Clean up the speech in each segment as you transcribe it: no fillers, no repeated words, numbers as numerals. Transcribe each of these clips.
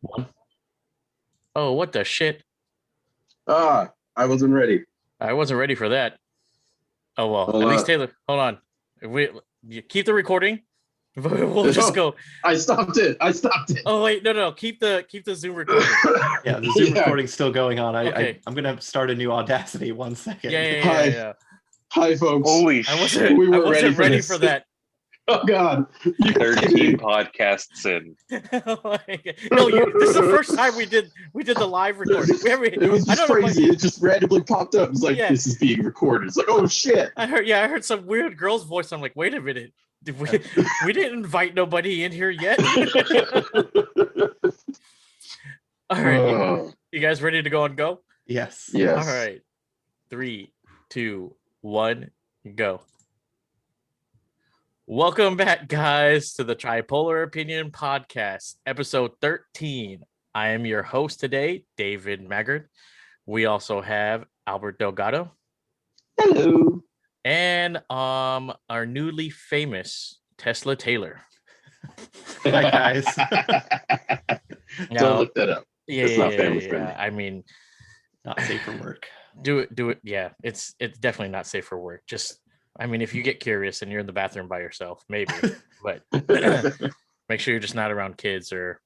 One. Oh, what the shit? I wasn't ready. I wasn't ready for that. Oh well, Hold at least on. Taylor. Hold on. You keep the recording. We'll just go. I stopped it. Oh wait, no. Keep the Zoom recording. Yeah, the Zoom Yeah. recording's still going on. Okay. I'm gonna start a new Audacity. 1 second. Yeah. Hi, folks. Holy I shit. wasn't ready for that. Oh God. 13 podcasts in. No, this is the first time we did the live recording. It was just crazy. It just randomly popped up. It's like, This is being recorded. It's like, oh shit. I heard some weird girl's voice. I'm like, wait a minute. Did we didn't invite nobody in here yet? All right. You guys ready to go and go? Yes. Yes. All right. 3, 2, 1, go. Welcome back, guys, to the Tripolar Opinion Podcast, episode 13. I am your host today, David Maggard. We also have Albert Delgado. Hello. And our newly famous Tesla Taylor. Hi, guys. Don't look that up. Yeah, it's not family friendly. I mean, not safe for work. Do it. Yeah, it's definitely not safe for work. Just, I mean, if you get curious and you're in the bathroom by yourself, maybe, but make sure you're just not around kids or,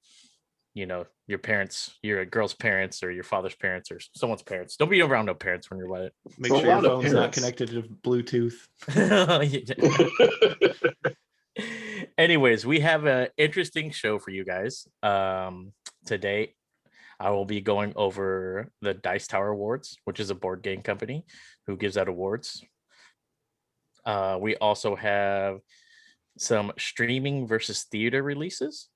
your parents, your girl's parents or your father's parents or someone's parents. Don't be around no parents when you're with it. Make sure your phone's not connected to Bluetooth. Anyways, we have an interesting show for you guys. Today, I will be going over the Dice Tower Awards, which is a board game company who gives out awards. We also have some streaming versus theater releases.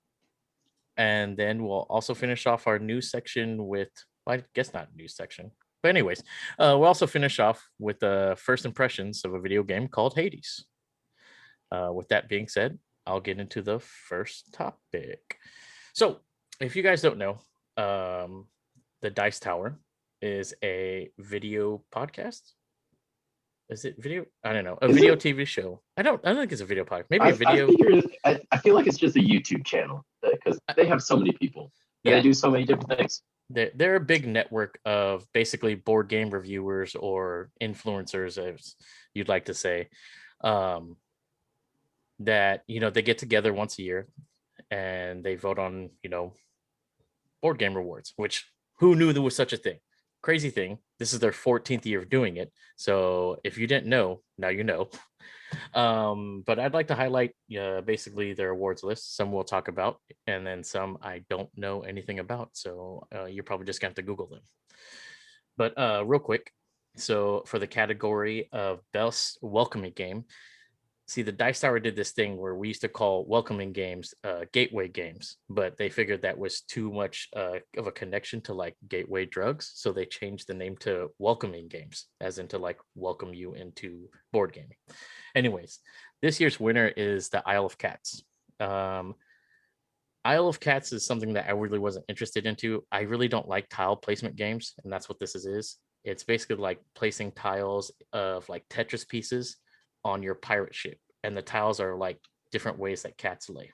And then we'll also finish off our news section with, well, I guess not news section. But anyways, we'll also finish off with the first impressions of a video game called Hades. With that being said, I'll get into the first topic. So if you guys don't know, the Dice Tower is a video podcast. Is it video? I don't know. Video TV show. I don't think it's a video podcast. Maybe a video. I feel like it's just a YouTube channel because they have so many people. They do so many different things. They're a big network of basically board game reviewers or influencers, as you'd like to say, that, they get together once a year and they vote on, board game rewards, which who knew there was such a thing? Crazy thing. This is their 14th year of doing it. So if you didn't know, now you know. But I'd like to highlight basically their awards list. Some we'll talk about, and then some I don't know anything about. So you're probably just going to have to Google them. But real quick, so for the category of best welcoming game, see, the Dice Tower did this thing where we used to call welcoming games gateway games, but they figured that was too much of a connection to like gateway drugs. So they changed the name to welcoming games, as in to like welcome you into board gaming. Anyways, this year's winner is the Isle of Cats. Isle of Cats is something that I really wasn't interested into. I really don't like tile placement games, and that's what this is. It's basically like placing tiles of like Tetris pieces on your pirate ship, and the tiles are like different ways that cats lay.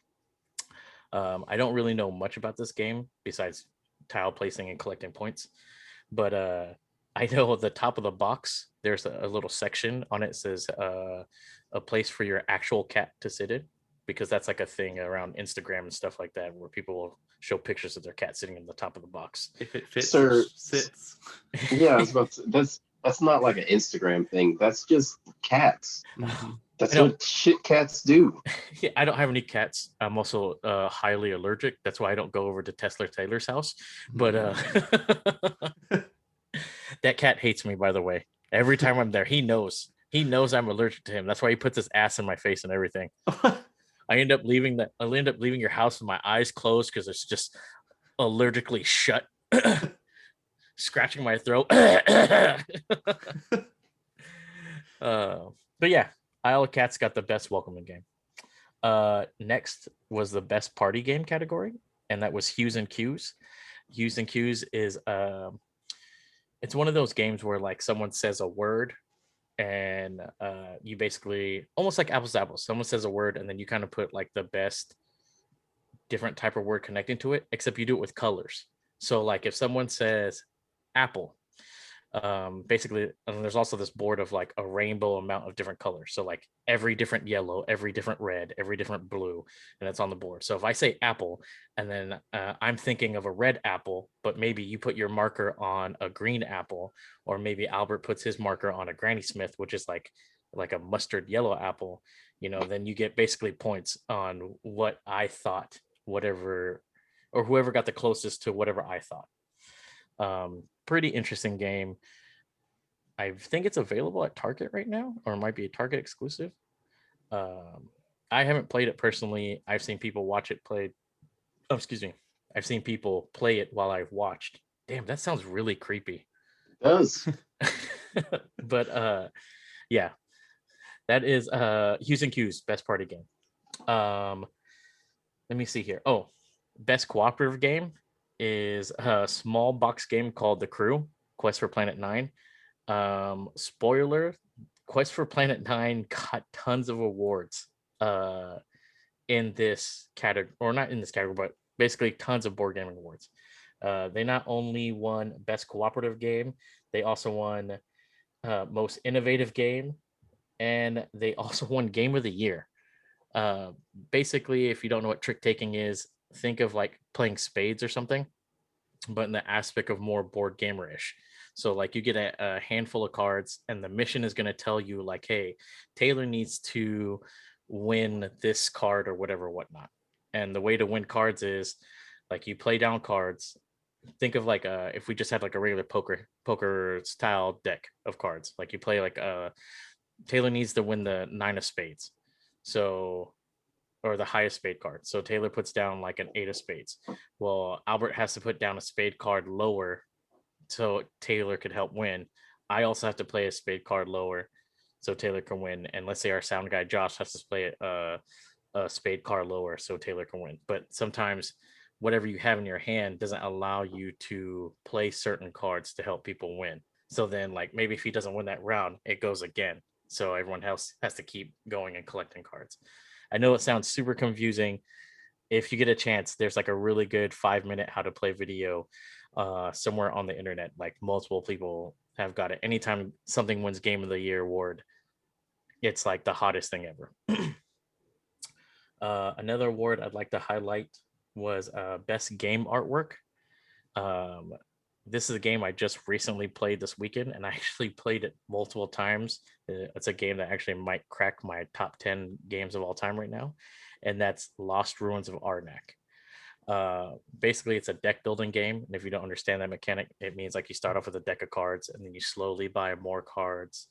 I don't really know much about this game besides tile placing and collecting points, but I know at the top of the box there's a little section on it that says a place for your actual cat to sit in, because that's like a thing around Instagram and stuff like that where people will show pictures of their cat sitting in the top of the box. If it fits, sits. Yeah, I was about to, that's not like an Instagram thing. That's just cats. That's what shit cats do. Yeah, I don't have any cats. I'm also highly allergic. That's why I don't go over to Tesla Taylor's house. But that cat hates me, by the way. Every time I'm there, he knows I'm allergic to him. That's why he puts his ass in my face and everything. I end up leaving your house with my eyes closed because it's just allergically shut. Scratching my throat. But yeah, Isle of Cats got the best welcoming game. Next was the best party game category, and that was Hues and Cues. Hues and Cues is it's one of those games where like someone says a word and you basically almost like apples to apples. Someone says a word and then you kind of put like the best different type of word connecting to it, except you do it with colors. So like if someone says apple, basically, and there's also this board of like a rainbow amount of different colors. So like every different yellow, every different red, every different blue, and it's on the board. So if I say apple, and then I'm thinking of a red apple, but maybe you put your marker on a green apple, or maybe Albert puts his marker on a Granny Smith, which is like a mustard yellow apple, then you get basically points on what I thought, whatever, or whoever got the closest to whatever I thought. Pretty interesting game. I think it's available at Target right now, or it might be a Target exclusive. I haven't played it personally. I've seen people watch it play. Oh, excuse me. I've seen people play it while I've watched. Damn, that sounds really creepy. It does. But yeah, that is Hughes and Q's best party game. Let me see here. Oh, best cooperative game is a small box game called The Crew, Quest for Planet 9. Spoiler, Quest for Planet 9 got tons of awards in this category, or not in this category, but basically tons of board gaming awards. They not only won best cooperative game, they also won most innovative game, and they also won game of the year. Basically, if you don't know what trick taking is, think of like playing spades or something, but in the aspect of more board gamer-ish. So like you get a handful of cards, and the mission is going to tell you like, hey, Taylor needs to win this card or whatever, whatnot. And the way to win cards is like you play down cards. Think of like if we just had like a regular poker style deck of cards, like you play like Taylor needs to win the 9 of spades. So, or the highest spade card. So Taylor puts down like an 8 of spades. Well, Albert has to put down a spade card lower so Taylor could help win. I also have to play a spade card lower so Taylor can win. And let's say our sound guy Josh has to play a spade card lower so Taylor can win. But sometimes whatever you have in your hand doesn't allow you to play certain cards to help people win. So then like maybe if he doesn't win that round, it goes again. So everyone else has to keep going and collecting cards. I know it sounds super confusing. If you get a chance, there's like a really good 5-minute how to play video somewhere on the internet. Like multiple people have got it. Anytime something wins Game of the Year award, it's like the hottest thing ever. Another award I'd like to highlight was best game artwork. This is a game I just recently played this weekend, and I actually played it multiple times. It's a game that actually might crack my top 10 games of all time right now, and that's Lost Ruins of Arnak. Basically, it's a deck building game, and if you don't understand that mechanic, it means like you start off with a deck of cards, and then you slowly buy more cards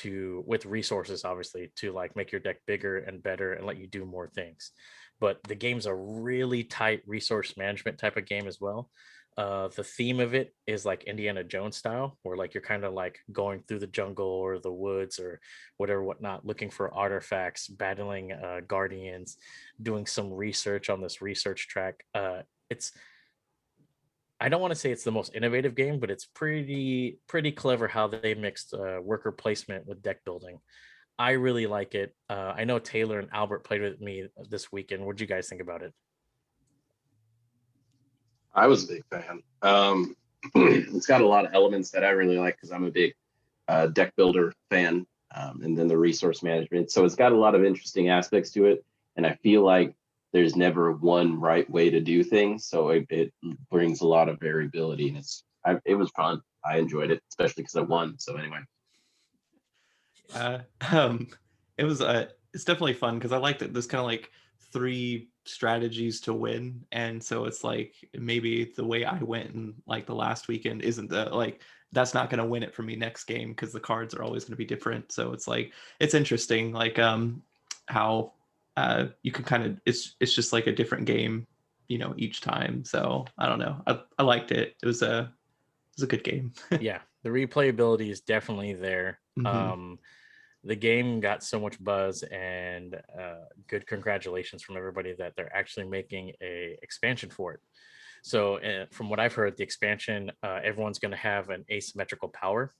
with resources, obviously, to like make your deck bigger and better and let you do more things. But the game's a really tight resource management type of game as well. The theme of it is like Indiana Jones style, where like you're kind of like going through the jungle or the woods or whatever, whatnot, looking for artifacts, battling guardians, doing some research on this research track. I don't want to say it's the most innovative game, but it's pretty clever how they mixed worker placement with deck building. I really like it. I know Taylor and Albert played with me this weekend. What did you guys think about it? I was a big fan. It's got a lot of elements that I really like because I'm a big deck builder fan, and then the resource management. So it's got a lot of interesting aspects to it, and I feel like there's never one right way to do things. So it brings a lot of variability, and it was fun. I enjoyed it, especially because I won. So anyway, it was it's definitely fun because I like that there's kind of like 3 strategies to win, and so it's like maybe the way I went in like the last weekend isn't that's not going to win it for me next game because the cards are always going to be different. So it's like it's interesting like how you can kind of it's just like a different game each time. So I don't know, I liked it. It was a good game. Yeah, the replayability is definitely there. Mm-hmm. The game got so much buzz, and good congratulations from everybody that they're actually making a expansion for it. So from what I've heard, the expansion, everyone's going to have an asymmetrical power.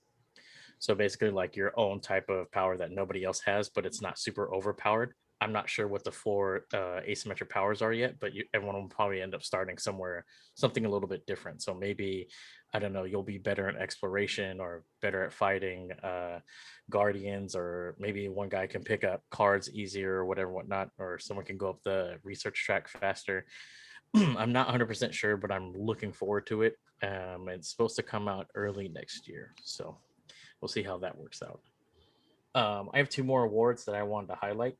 So basically like your own type of power that nobody else has, but it's not super overpowered. I'm not sure what the 4 asymmetric powers are yet, but everyone will probably end up starting somewhere, something a little bit different. So maybe, I don't know, you'll be better in exploration or better at fighting guardians, or maybe one guy can pick up cards easier or whatever, whatnot, or someone can go up the research track faster. I'm not 100% sure, but I'm looking forward to it. It's supposed to come out early next year, so we'll see how that works out. I have 2 more awards that I wanted to highlight.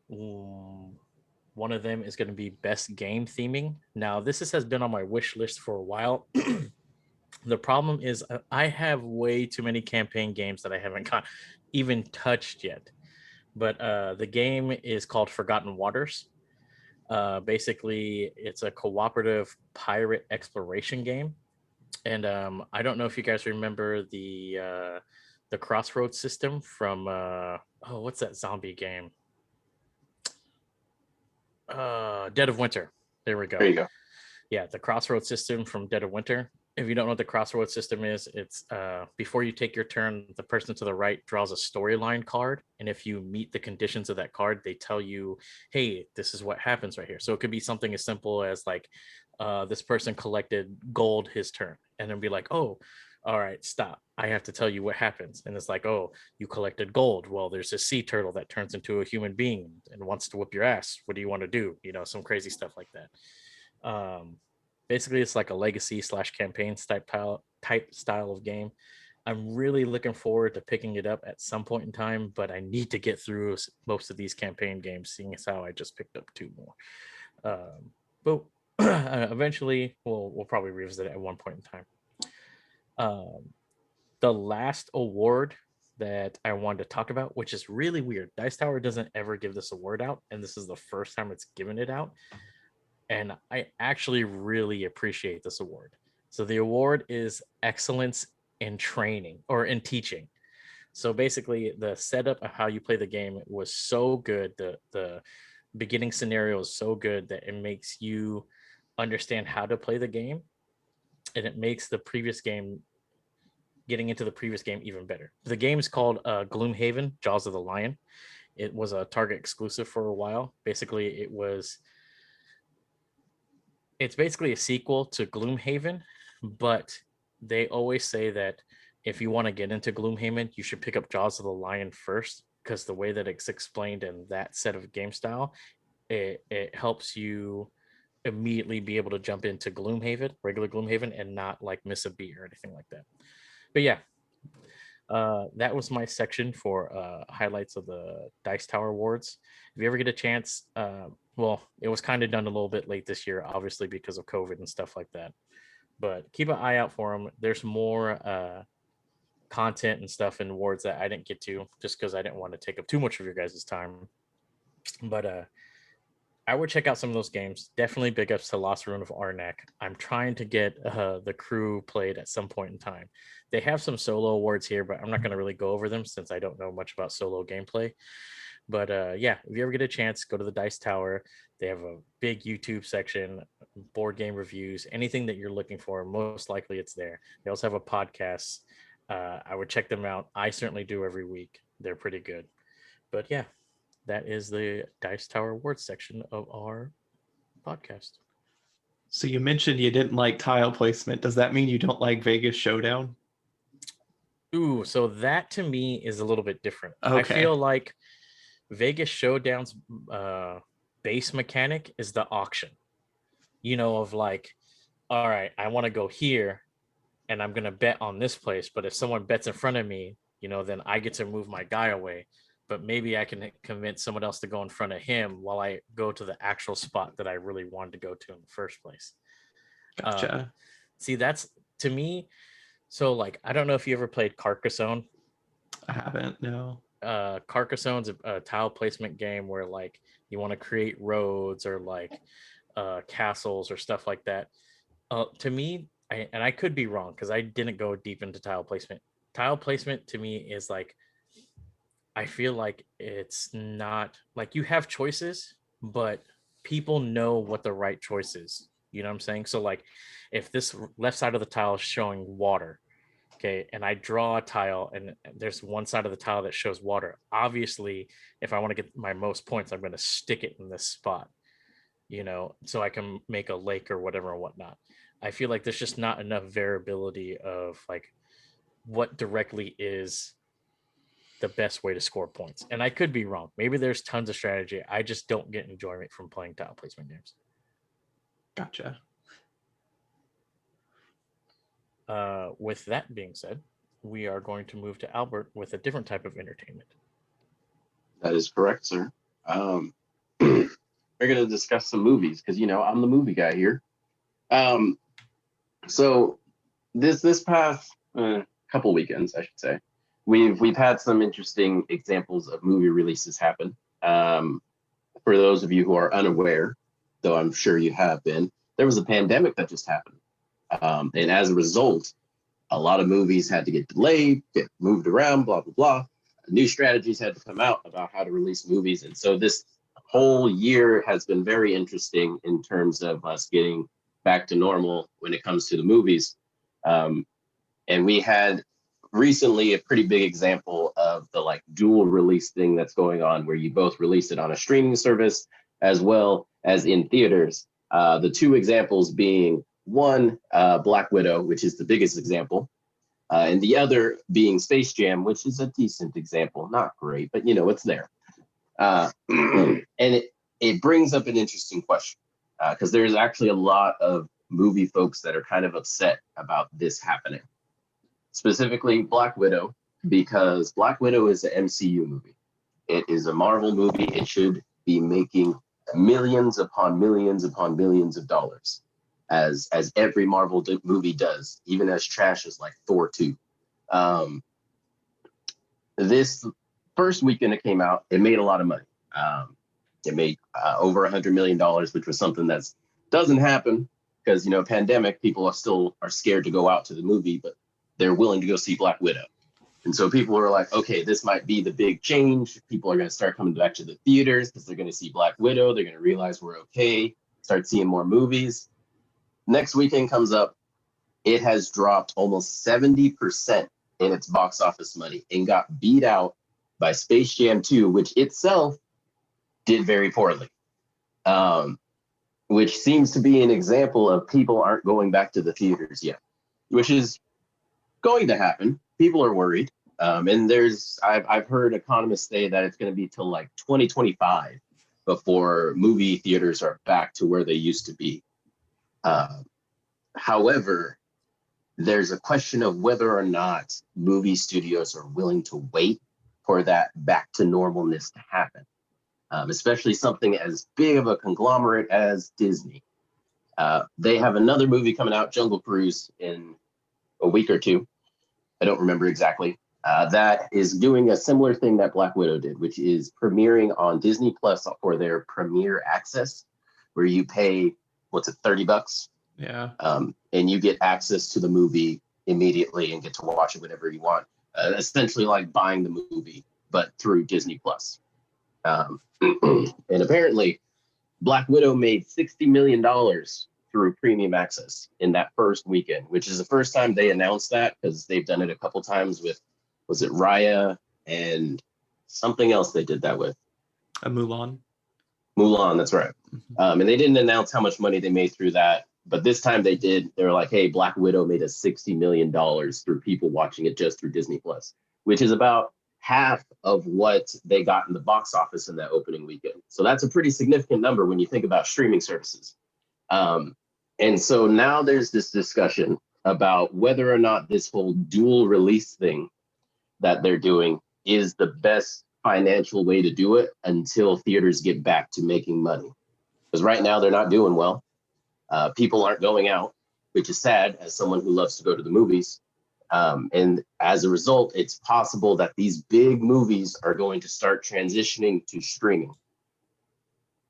One of them is going to be best game theming. Now, has been on my wish list for a while. The problem is I have way too many campaign games that I haven't even touched yet. But the game is called Forgotten Waters. Basically, it's a cooperative pirate exploration game. And I don't know if you guys remember the crossroads system from what's that zombie game? Dead of Winter. There we go. There you go. Yeah, the crossroads system from Dead of Winter. If you don't know what the crossroads system is, it's before you take your turn, the person to the right draws a storyline card, and if you meet the conditions of that card, they tell you, hey, this is what happens right here. So it could be something as simple as like this person collected gold his turn, and then be like, oh, all right, stop, I have to tell you what happens. And it's like, oh, you collected gold, well, there's a sea turtle that turns into a human being and wants to whip your ass, what do you want to do? Some crazy stuff like that. Basically, it's like a legacy / campaign type style of game. I'm really looking forward to picking it up at some point in time, but I need to get through most of these campaign games, seeing as how I just picked up 2 more. But eventually, we'll probably revisit it at one point in time. The last award that I wanted to talk about, which is really weird. Dice Tower doesn't ever give this award out, and this is the first time it's given it out. And I actually really appreciate this award. So the award is Excellence in Training or in Teaching. So basically, the setup of how you play the game was so good. The beginning scenario is so good that it makes you understand how to play the game, and it makes the previous game, getting into the previous game, even better. The game is called Gloomhaven: Jaws of the Lion. It was a Target exclusive for a while. Basically, it's basically a sequel to Gloomhaven, but they always say that if you want to get into Gloomhaven, you should pick up Jaws of the Lion first, because the way that it's explained in that set of game style, it helps you immediately be able to jump into Gloomhaven, regular Gloomhaven, and not like miss a beat or anything like that. But yeah, that was my section for highlights of the Dice Tower Awards. If you ever get a chance, well, it was kind of done a little bit late this year, obviously because of COVID and stuff like that. But keep an eye out for them. There's more content and stuff and awards that I didn't get to, just because I didn't want to take up too much of your guys' time. But I would check out some of those games. Definitely big ups to Lost Ruin of Arnak. I'm trying to get the crew played at some point in time. They have some solo awards here, but I'm not going to really go over them since I don't know much about solo gameplay. But yeah, if you ever get a chance, go to the Dice Tower. They have a big YouTube section, board game reviews, anything that you're looking for, most likely it's there. They also have a podcast. I would check them out. I certainly do every week. They're pretty good. But yeah, that is the Dice Tower Awards section of our podcast. So you mentioned you didn't like tile placement. Does that mean you don't like Vegas Showdown? Ooh, so that to me is a little bit different. Okay. I feel like Vegas Showdown's base mechanic is the auction. Of like, all right, I want to go here and I'm going to bet on this place. But if someone bets in front of me, then I get to move my guy away. But maybe I can convince someone else to go in front of him while I go to the actual spot that I really wanted to go to in the first place. Gotcha. See, that's to me. So like, I don't know if you ever played Carcassonne. I haven't, no. Carcassonne's a tile placement game where like you want to create roads or like castles or stuff like that. To me, I could be wrong because I didn't go deep into tile placement. Tile placement to me is like, I feel like it's not like you have choices, but people know what the right choice is. You know what I'm saying? So like if this left side of the tile is showing water, Okay, and I draw a tile, and there's one side of the tile that shows water. Obviously, if I want to get my most points, I'm going to stick it in this spot, so I can make a lake or whatever and whatnot. I feel like there's just not enough variability of like what directly is the best way to score points. And I could be wrong. Maybe there's tons of strategy. I just don't get enjoyment from playing tile placement games. Gotcha. With that being said, we are going to move to Albert with a different type of entertainment. That is correct, sir. We're going to discuss some movies because, I'm the movie guy here. So this past couple weekends, I should say, we've had some interesting examples of movie releases happen. For those of you who are unaware, though I'm sure you have been, there was a pandemic that just happened. And as a result, a lot of movies had to get delayed, get moved around, blah, blah, blah. New strategies had to come out about how to release movies. And so this whole year has been very interesting in terms of us getting back to normal when it comes to the movies. And we had recently a pretty big example of the dual release thing that's going on, where you both release it on a streaming service as well as in theaters. The two examples being one, Black Widow, which is the biggest example, and the other being Space Jam, which is a decent example. Not great, but it's there. And it brings up an interesting question, because there's actually a lot of movie folks that are kind of upset about this happening. Specifically Black Widow, because Black Widow is an MCU movie. It is a Marvel movie. It should be making millions upon millions upon millions of dollars, as every Marvel movie does, even as trash as like Thor 2. This first weekend it came out, it made a lot of money. It made over $100 million, which was something that doesn't happen because, pandemic, people are scared to go out to the movie, but they're willing to go see Black Widow. And so people are like, okay, this might be the big change. People are going to start coming back to the theaters because they're going to see Black Widow. They're going to realize we're okay, start seeing more movies. Next weekend comes up, it has dropped almost 70% in its box office money and got beat out by Space Jam 2, which itself did very poorly, which seems to be an example of people aren't going back to the theaters yet, which is going to happen. People are worried. And I've heard economists say that it's going to be till like 2025 before movie theaters are back to where they used to be. However, there's a question of whether or not movie studios are willing to wait for that back to normalness to happen, especially something as big of a conglomerate as Disney. They have another movie coming out, Jungle Cruise, in a week or two. I don't remember exactly. That is doing a similar thing that Black Widow did, which is premiering on Disney Plus for their premiere access, where you pay, $30? Yeah. And you get access to the movie immediately and get to watch it whenever you want. Essentially like buying the movie, but through Disney Plus. And apparently, Black Widow made $60 million through premium access in that first weekend, which is the first time they announced that, because they've done it a couple times with, was it Raya and something else they did that with? Mulan. Mulan, that's right. And they didn't announce how much money they made through that, but this time they did. They were like, hey, Black Widow made us $60 million through people watching it just through Disney Plus, which is about half of what they got in the box office in that opening weekend. So that's a pretty significant number when you think about streaming services. And so now there's this discussion about whether or not this whole dual release thing that they're doing is the best financial way to do it until theaters get back to making money. Because right now they're not doing well. People aren't going out, which is sad as someone who loves to go to the movies. And as a result, it's possible that these big movies are going to start transitioning to streaming.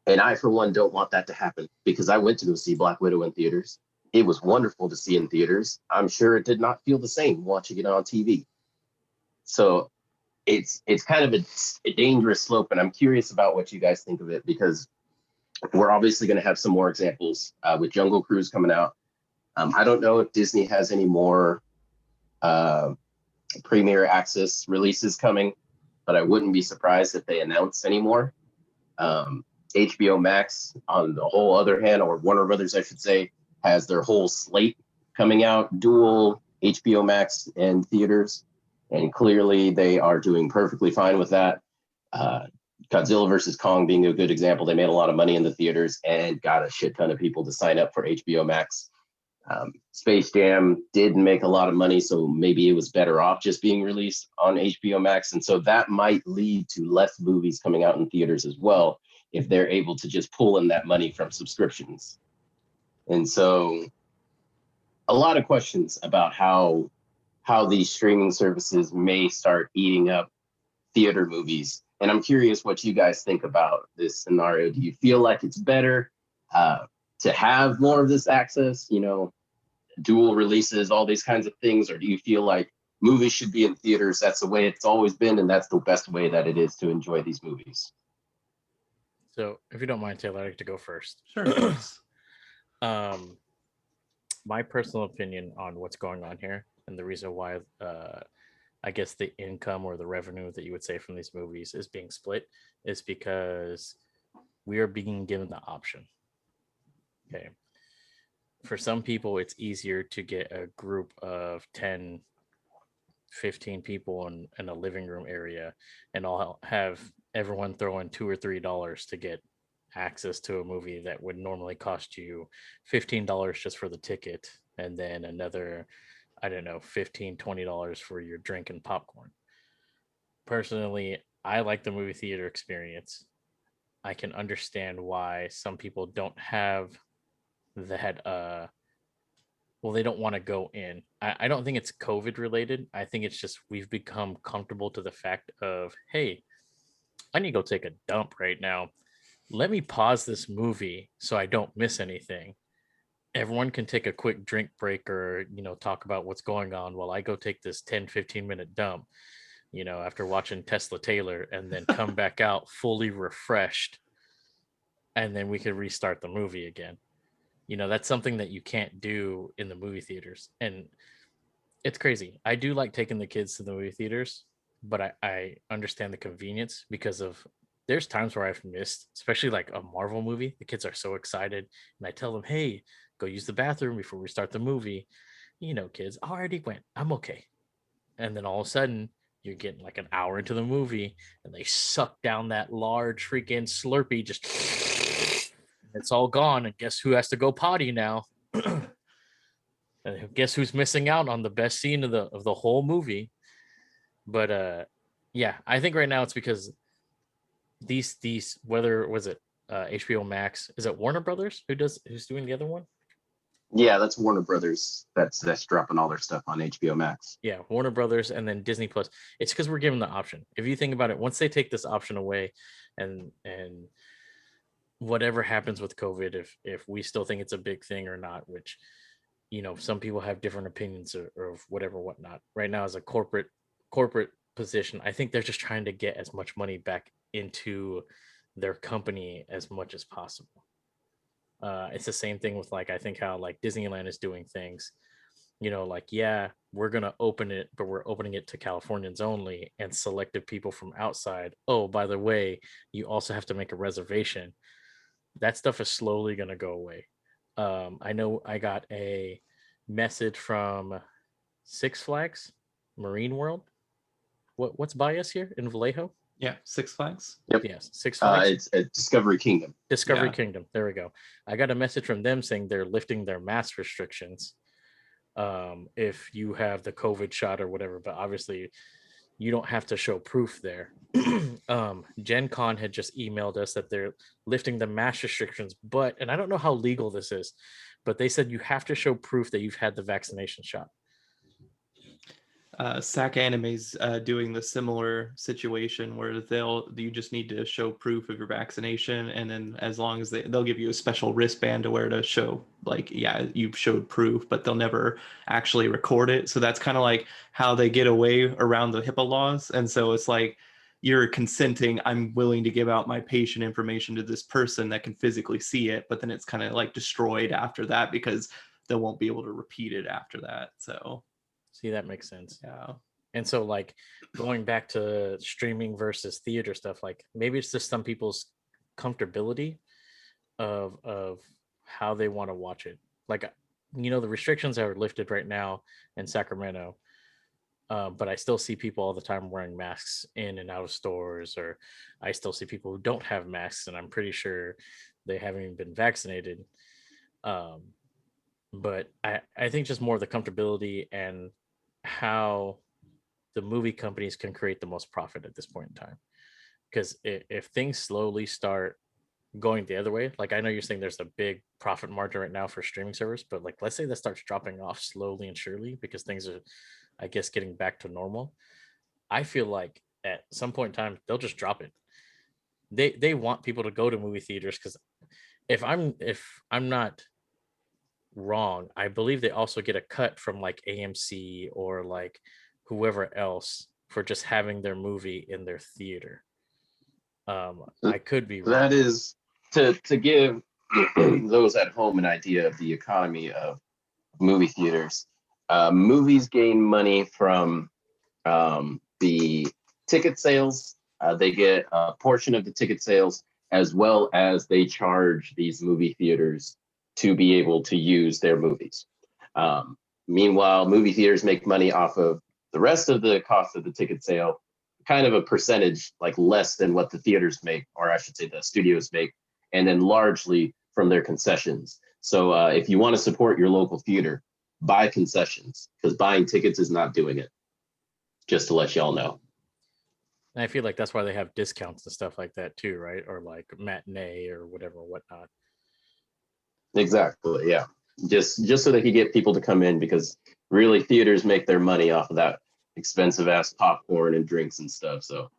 And I, for one, don't want that to happen, because I went to go see Black Widow in theaters. It was wonderful to see in theaters. I'm sure it did not feel the same watching it on TV. So it's kind of a dangerous slope, and I'm curious about what you guys think of it, because we're obviously going to have some more examples with Jungle Cruise coming out. I don't know if Disney has any more uh, premiere access releases coming, but I wouldn't be surprised if they announce anymore. HBO Max, on the whole other hand, or Warner Brothers, I should say, has their whole slate coming out, dual HBO Max and theaters, and clearly they are doing perfectly fine with that. Godzilla versus Kong being a good example. They made a lot of money in the theaters and got a shit ton of people to sign up for HBO Max. Space Jam did make a lot of money, so maybe it was better off just being released on HBO Max. And so that might lead to less movies coming out in theaters as well, if they're able to just pull in that money from subscriptions. And so a lot of questions about how these streaming services may start eating up theater movies. And I'm curious what you guys think about this scenario. Do you feel like it's better to have more of this access, dual releases, all these kinds of things? Or do you feel like movies should be in theaters? That's the way it's always been, and that's the best way that it is to enjoy these movies. So if you don't mind, Taylor, I'd like to go first. Sure. Of course. My personal opinion on what's going on here and the reason why I guess the income or the revenue that you would say from these movies is being split is because we are being given the option. Okay. For some people, it's easier to get a group of 10, 15 people in a living room area and I'll have everyone throw in $2 or $3 to get access to a movie that would normally cost you $15 just for the ticket, and then another, I don't know, $15, $20 for your drink and popcorn. Personally, I like the movie theater experience. I can understand why some people don't have that they don't want to go in. I don't think it's COVID related. I think it's just we've become comfortable to the fact of, hey, I need to go take a dump right now. Let me pause this movie so I don't miss anything. Everyone can take a quick drink break or, talk about what's going on while I go take this 10, 15-minute dump, after watching Tesla Taylor, and then come back out fully refreshed. And then we could restart the movie again. That's something that you can't do in the movie theaters. And it's crazy. I do like taking the kids to the movie theaters, but I understand the convenience because of there's times where I've missed, especially like a Marvel movie. The kids are so excited and I tell them, hey, go use the bathroom before we start the movie. Kids, I already went. I'm okay. And then all of a sudden you're getting like an hour into the movie and they suck down that large freaking Slurpee, just it's all gone. And guess who has to go potty now? And guess who's missing out on the best scene of the whole movie? But yeah, I think right now it's because these whether was it HBO Max, is it Warner Brothers who's doing the other one? Yeah, that's Warner Brothers. That's dropping all their stuff on HBO Max. Yeah, Warner Brothers and then Disney Plus. It's because we're given the option. If you think about it, once they take this option away, and whatever happens with COVID, if we still think it's a big thing or not, which some people have different opinions or whatever whatnot. Right now, as a corporate position, I think they're just trying to get as much money back into their company as much as possible. It's the same thing with I think how Disneyland is doing things, yeah, we're going to open it, but we're opening it to Californians only and selective people from outside. Oh, by the way, you also have to make a reservation. That stuff is slowly going to go away. I know I got a message from Six Flags Marine World. What's by us here in Vallejo? Yeah, Six Flags. Yep. Yes, Six Flags. It's Discovery Kingdom. Discovery Kingdom. There we go. I got a message from them saying they're lifting their mask restrictions if you have the COVID shot or whatever. But obviously, you don't have to show proof there. Gen Con had just emailed us that they're lifting the mask restrictions, and I don't know how legal this is, but they said you have to show proof that you've had the vaccination shot. SAC Anime's doing the similar situation where you just need to show proof of your vaccination, and then as long as they'll give you a special wristband to wear to show you've showed proof, but they'll never actually record it. So that's kind of like how they get away around the HIPAA laws. And so it's like you're consenting, I'm willing to give out my patient information to this person that can physically see it, but then it's kind of destroyed after that because they won't be able to repeat it after that. So See, that makes sense. Yeah. And so, like, going back to streaming versus theater stuff, like maybe it's just some people's comfortability of how they want to watch it. Like, the restrictions are lifted right now in Sacramento, but I still see people all the time wearing masks in and out of stores, or I still see people who don't have masks, and I'm pretty sure they haven't even been vaccinated. Um, but I think just more of the comfortability and how the movie companies can create the most profit at this point in time. Because if things slowly start going the other way, like I know you're saying there's a big profit margin right now for streaming service, but like let's say that starts dropping off slowly and surely because things are, I guess, getting back to normal. I feel like at some point in time they'll just drop it. They want people to go to movie theaters because if I'm not wrong, I believe they also get a cut from like AMC or like whoever else for just having their movie in their theater. I could be wrong. That is to give those at home an idea of the economy of movie theaters. Movies gain money from the ticket sales. They get a portion of the ticket sales, as well as they charge these movie theaters to be able to use their movies. Meanwhile, movie theaters make money off of the rest of the cost of the ticket sale, kind of a percentage, like less than what the theaters make, or I should say the studios make, and then largely from their concessions. So if you want to support your local theater, buy concessions, because buying tickets is not doing it. Just to let y'all know. And I feel like that's why they have discounts and stuff like that too, right? Or like matinee or whatever, whatnot. Exactly, yeah. Just so they could get people to come in, because really theaters make their money off of that expensive ass popcorn and drinks and stuff. So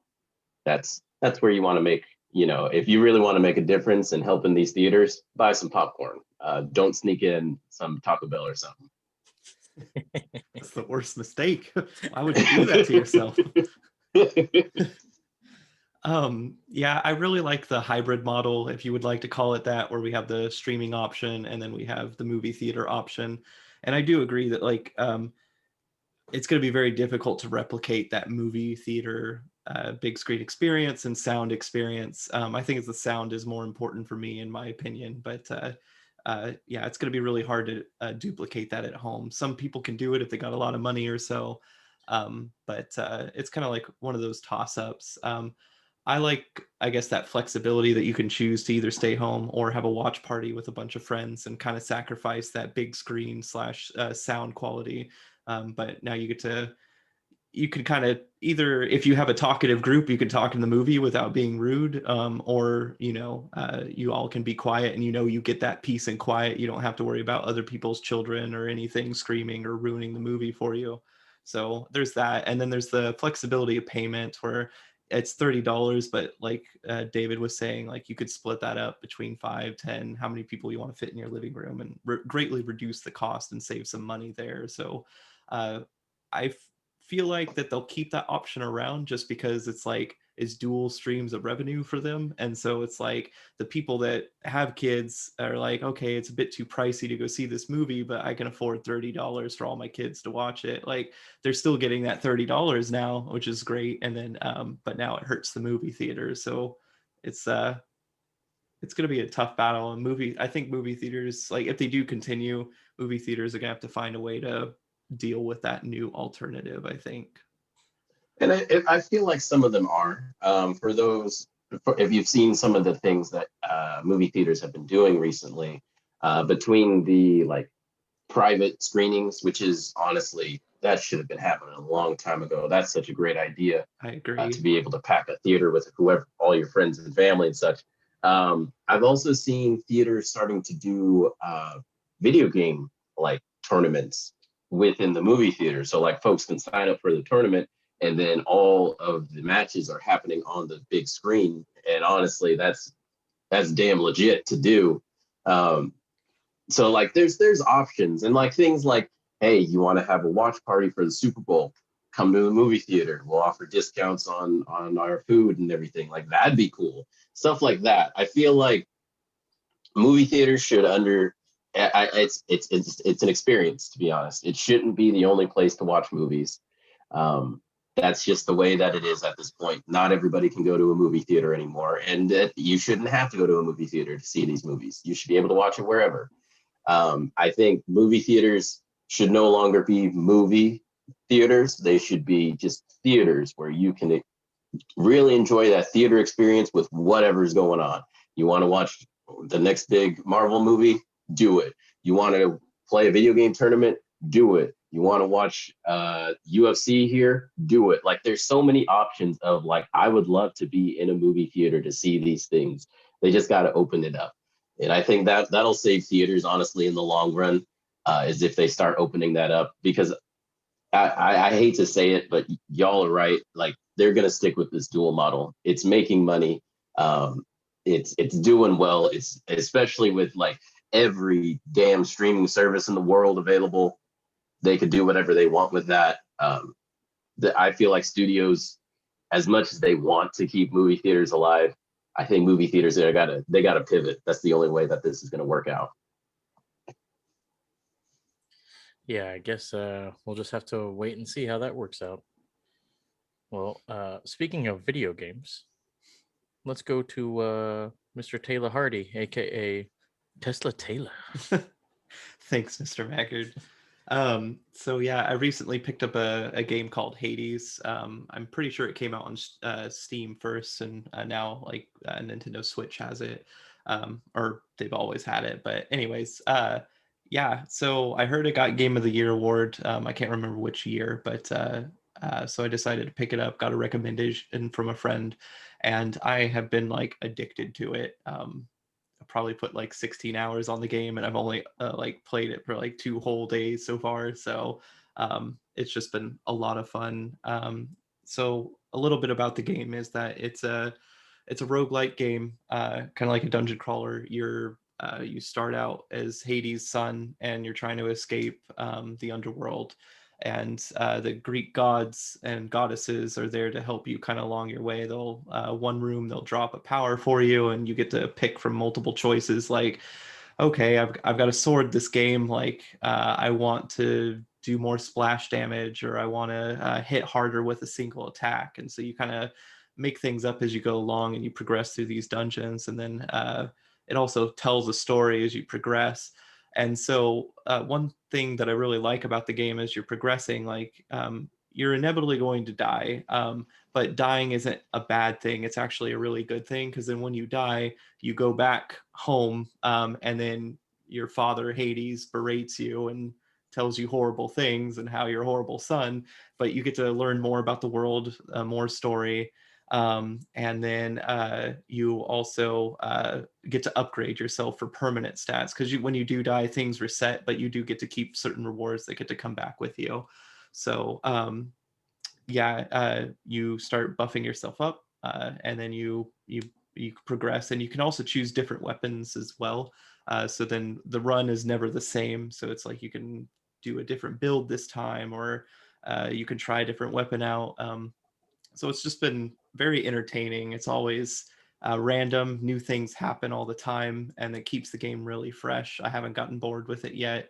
that's where you want to make, if you really want to make a difference in helping these theaters, buy some popcorn. Don't sneak in some Taco Bell or something. That's the worst mistake. Why would you do that to yourself? Yeah, I really like the hybrid model, if you would like to call it that, where we have the streaming option and then we have the movie theater option. And I do agree that it's going to be very difficult to replicate that movie theater big screen experience and sound experience. I think the sound is more important for me, in my opinion, but yeah, it's going to be really hard to duplicate that at home. Some people can do it if they got a lot of money or so, but it's kind of like one of those toss-ups. I like, I guess, that flexibility that you can choose to either stay home or have a watch party with a bunch of friends and kind of sacrifice that big screen / sound quality. But now you can kind of either, if you have a talkative group, you can talk in the movie without being rude, or you all can be quiet and you get that peace and quiet. You don't have to worry about other people's children or anything screaming or ruining the movie for you. So there's that. And then there's the flexibility of payment, where it's $30, but like David was saying, like you could split that up between 5, 10, how many people you want to fit in your living room, and greatly reduce the cost and save some money there. So I feel like that they'll keep that option around, just because it's dual streams of revenue for them. And so it's like the people that have kids are like, okay, it's a bit too pricey to go see this movie, but I can afford $30 for all my kids to watch it. Like they're still getting that $30 now, which is great. And then but now it hurts the movie theaters. So it's going to be a tough battle. And I think movie theaters, like if they do continue, movie theaters are going to have to find a way to deal with that new alternative, I think. And I feel like some of them are. If you've seen some of the things that movie theaters have been doing recently, between the private screenings, which is honestly, that should have been happening a long time ago. That's such a great idea. I agree. To be able to pack a theater with whoever, all your friends and family and such. I've also seen theaters starting to do video game tournaments within the movie theater. So folks can sign up for the tournament, and then all of the matches are happening on the big screen. And honestly, that's damn legit to do. So there's options, and things like, hey, you want to have a watch party for the Super Bowl? Come to the movie theater. We'll offer discounts on our food and everything. That'd be cool. Stuff like that. I feel like movie theaters should It's an experience, to be honest. It shouldn't be the only place to watch movies. That's just the way that it is at this point. Not everybody can go to a movie theater anymore, and you shouldn't have to go to a movie theater to see these movies. You should be able to watch it wherever. I think movie theaters should no longer be movie theaters. They should be just theaters where you can really enjoy that theater experience with whatever's going on. You want to watch the next big Marvel movie? Do it. You want to play a video game tournament? Do it. You want to watch UFC here? Do it. Like, there's so many options of, like, I would love to be in a movie theater to see these things. They just got to open it up. And I think that that'll save theaters, honestly, in the long run, is if they start opening that up. Because I hate to say it, but y'all are right. Like, they're going to stick with this dual model. It's making money. It's doing well. It's especially with like every damn streaming service in the world available. They could do whatever they want with that. I feel like studios, as much as they want to keep movie theaters alive, I think movie theaters they gotta pivot. That's the only way that this is going to work out. Yeah, I guess we'll just have to wait and see how that works out. Well, speaking of video games, let's go to Mr. Taylor Hardy, aka Tesla Taylor. Thanks, Mr. Maggard. So yeah, I recently picked up a game called Hades. I'm pretty sure it came out on Steam first, and now like Nintendo Switch has it, or they've always had it. But anyways, yeah. So I heard it got Game of the Year award. I can't remember which year, but so I decided to pick it up. Got a recommendation from a friend, and I have been like addicted to it. I probably put like 16 hours on the game, and I've only like played it for like 2 whole days so far. So it's just been a lot of fun. So a little bit about the game is that it's a roguelike game, kind of like a dungeon crawler. You start out as Hades' son, and you're trying to escape the underworld. And the Greek gods and goddesses are there to help you kind of along your way. They'll one room they'll drop a power for you, and you get to pick from multiple choices. Like, okay, I've got a sword this game. Like, I want to do more splash damage, or I want to hit harder with a single attack. And so you kind of make things up as you go along, and you progress through these dungeons. And then it also tells a story as you progress. And so one thing that I really like about the game is you're progressing, like you're inevitably going to die, but dying isn't a bad thing. It's actually a really good thing, because then when you die, you go back home, and then your father, Hades, berates you and tells you horrible things and how you're a horrible son, but you get to learn more about the world, more story. And then you also get to upgrade yourself for permanent stats, because when you do die, things reset, but you do get to keep certain rewards that get to come back with you. So yeah, you start buffing yourself up, and then you progress, and you can also choose different weapons as well. So then the run is never the same. So it's like you can do a different build this time, or you can try a different weapon out. So it's just been very entertaining. It's always random, new things happen all the time, and it keeps the game really fresh. I haven't gotten bored with it yet.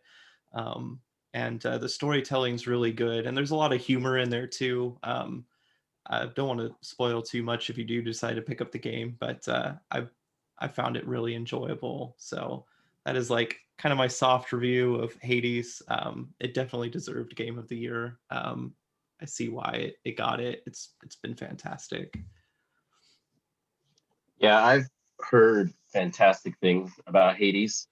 And the storytelling's really good, and there's a lot of humor in there too. I don't want to spoil too much if you do decide to pick up the game, but I found it really enjoyable. So that is like kind of my soft review of Hades. It definitely deserved Game of the Year. I see why it got it. It's been fantastic. Yeah, I've heard fantastic things about Hades.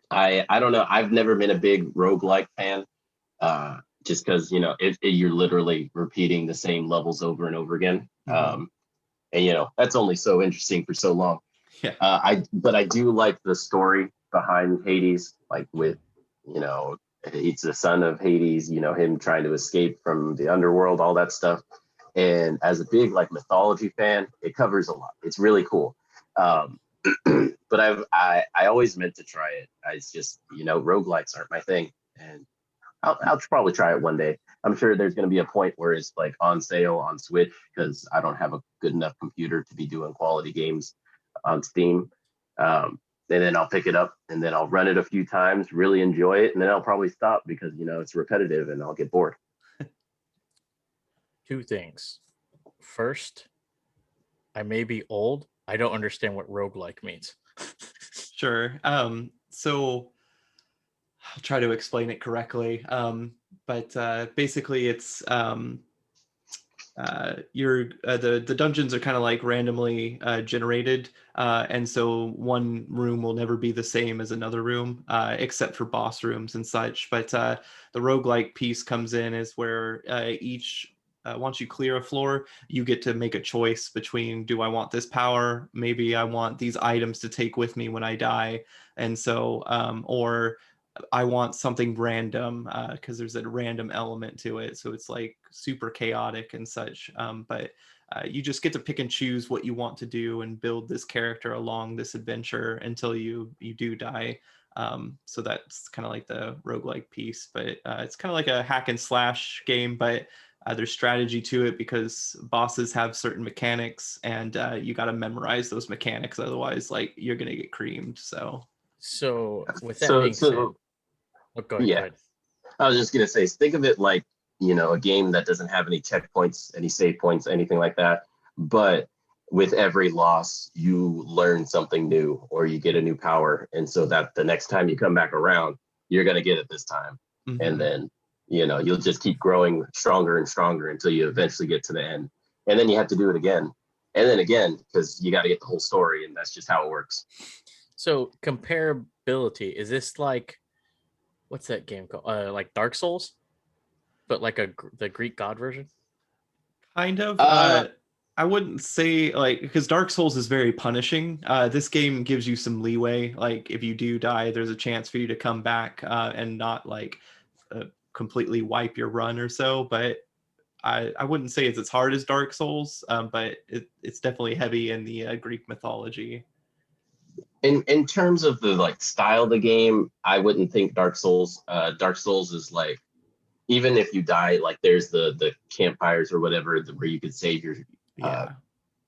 I don't know. I've never been a big roguelike fan, just because, you know, you're literally repeating the same levels over and over again. And, you know, that's only so interesting for so long. Yeah. But I do like the story behind Hades, like with, you know, he's the son of Hades, you know, him trying to escape from the underworld, all that stuff. And as a big like mythology fan, it covers a lot. It's really cool. But I always meant to try it. It's just, you know, roguelikes aren't my thing. And I'll probably try it one day. I'm sure there's going to be a point where it's like on sale on Switch, because I don't have a good enough computer to be doing quality games on Steam. and then I'll pick it up and then I'll run it a few times, really enjoy it, and then I'll probably stop because it's repetitive and I'll get bored. Two things. First, I may be old. I don't understand what roguelike means. Sure. So I'll try to explain it correctly. But basically it's the dungeons are kind of like randomly generated, and so one room will never be the same as another room, except for boss rooms and such. But the roguelike piece comes in is where each once you clear a floor, you get to make a choice between, do I want this power? Maybe I want these items to take with me when I die. And so, or I want something random, because there's a random element to it. So it's like super chaotic and such. But you just get to pick and choose what you want to do and build this character along this adventure until you do die. So that's kind of like the roguelike piece, but it's kind of like a hack and slash game, but there's strategy to it because bosses have certain mechanics, and you got to memorize those mechanics. Otherwise, like, you're going to get creamed. So with that being said, go ahead. Yeah, I was just going to say, think of it like, a game that doesn't have any checkpoints, any save points, anything like that. But with every loss, you learn something new or you get a new power. And so that the next time you come back around, you're going to get it this time. Mhm. And then, you'll just keep growing stronger and stronger until you eventually get to the end. And then you have to do it again. And then again, because you got to get the whole story. And that's just how it works. So comparability, is this like, what's that game called? Like Dark Souls, but like the Greek god version? Kind of. I wouldn't say, like, because Dark Souls is very punishing. This game gives you some leeway. Like, if you do die, there's a chance for you to come back and not like completely wipe your run or so. But I wouldn't say it's as hard as Dark Souls, but it's definitely heavy in the Greek mythology. In terms of the like style of the game, I wouldn't think Dark Souls. Dark Souls is like, even if you die, like there's the campfires or whatever where you could save your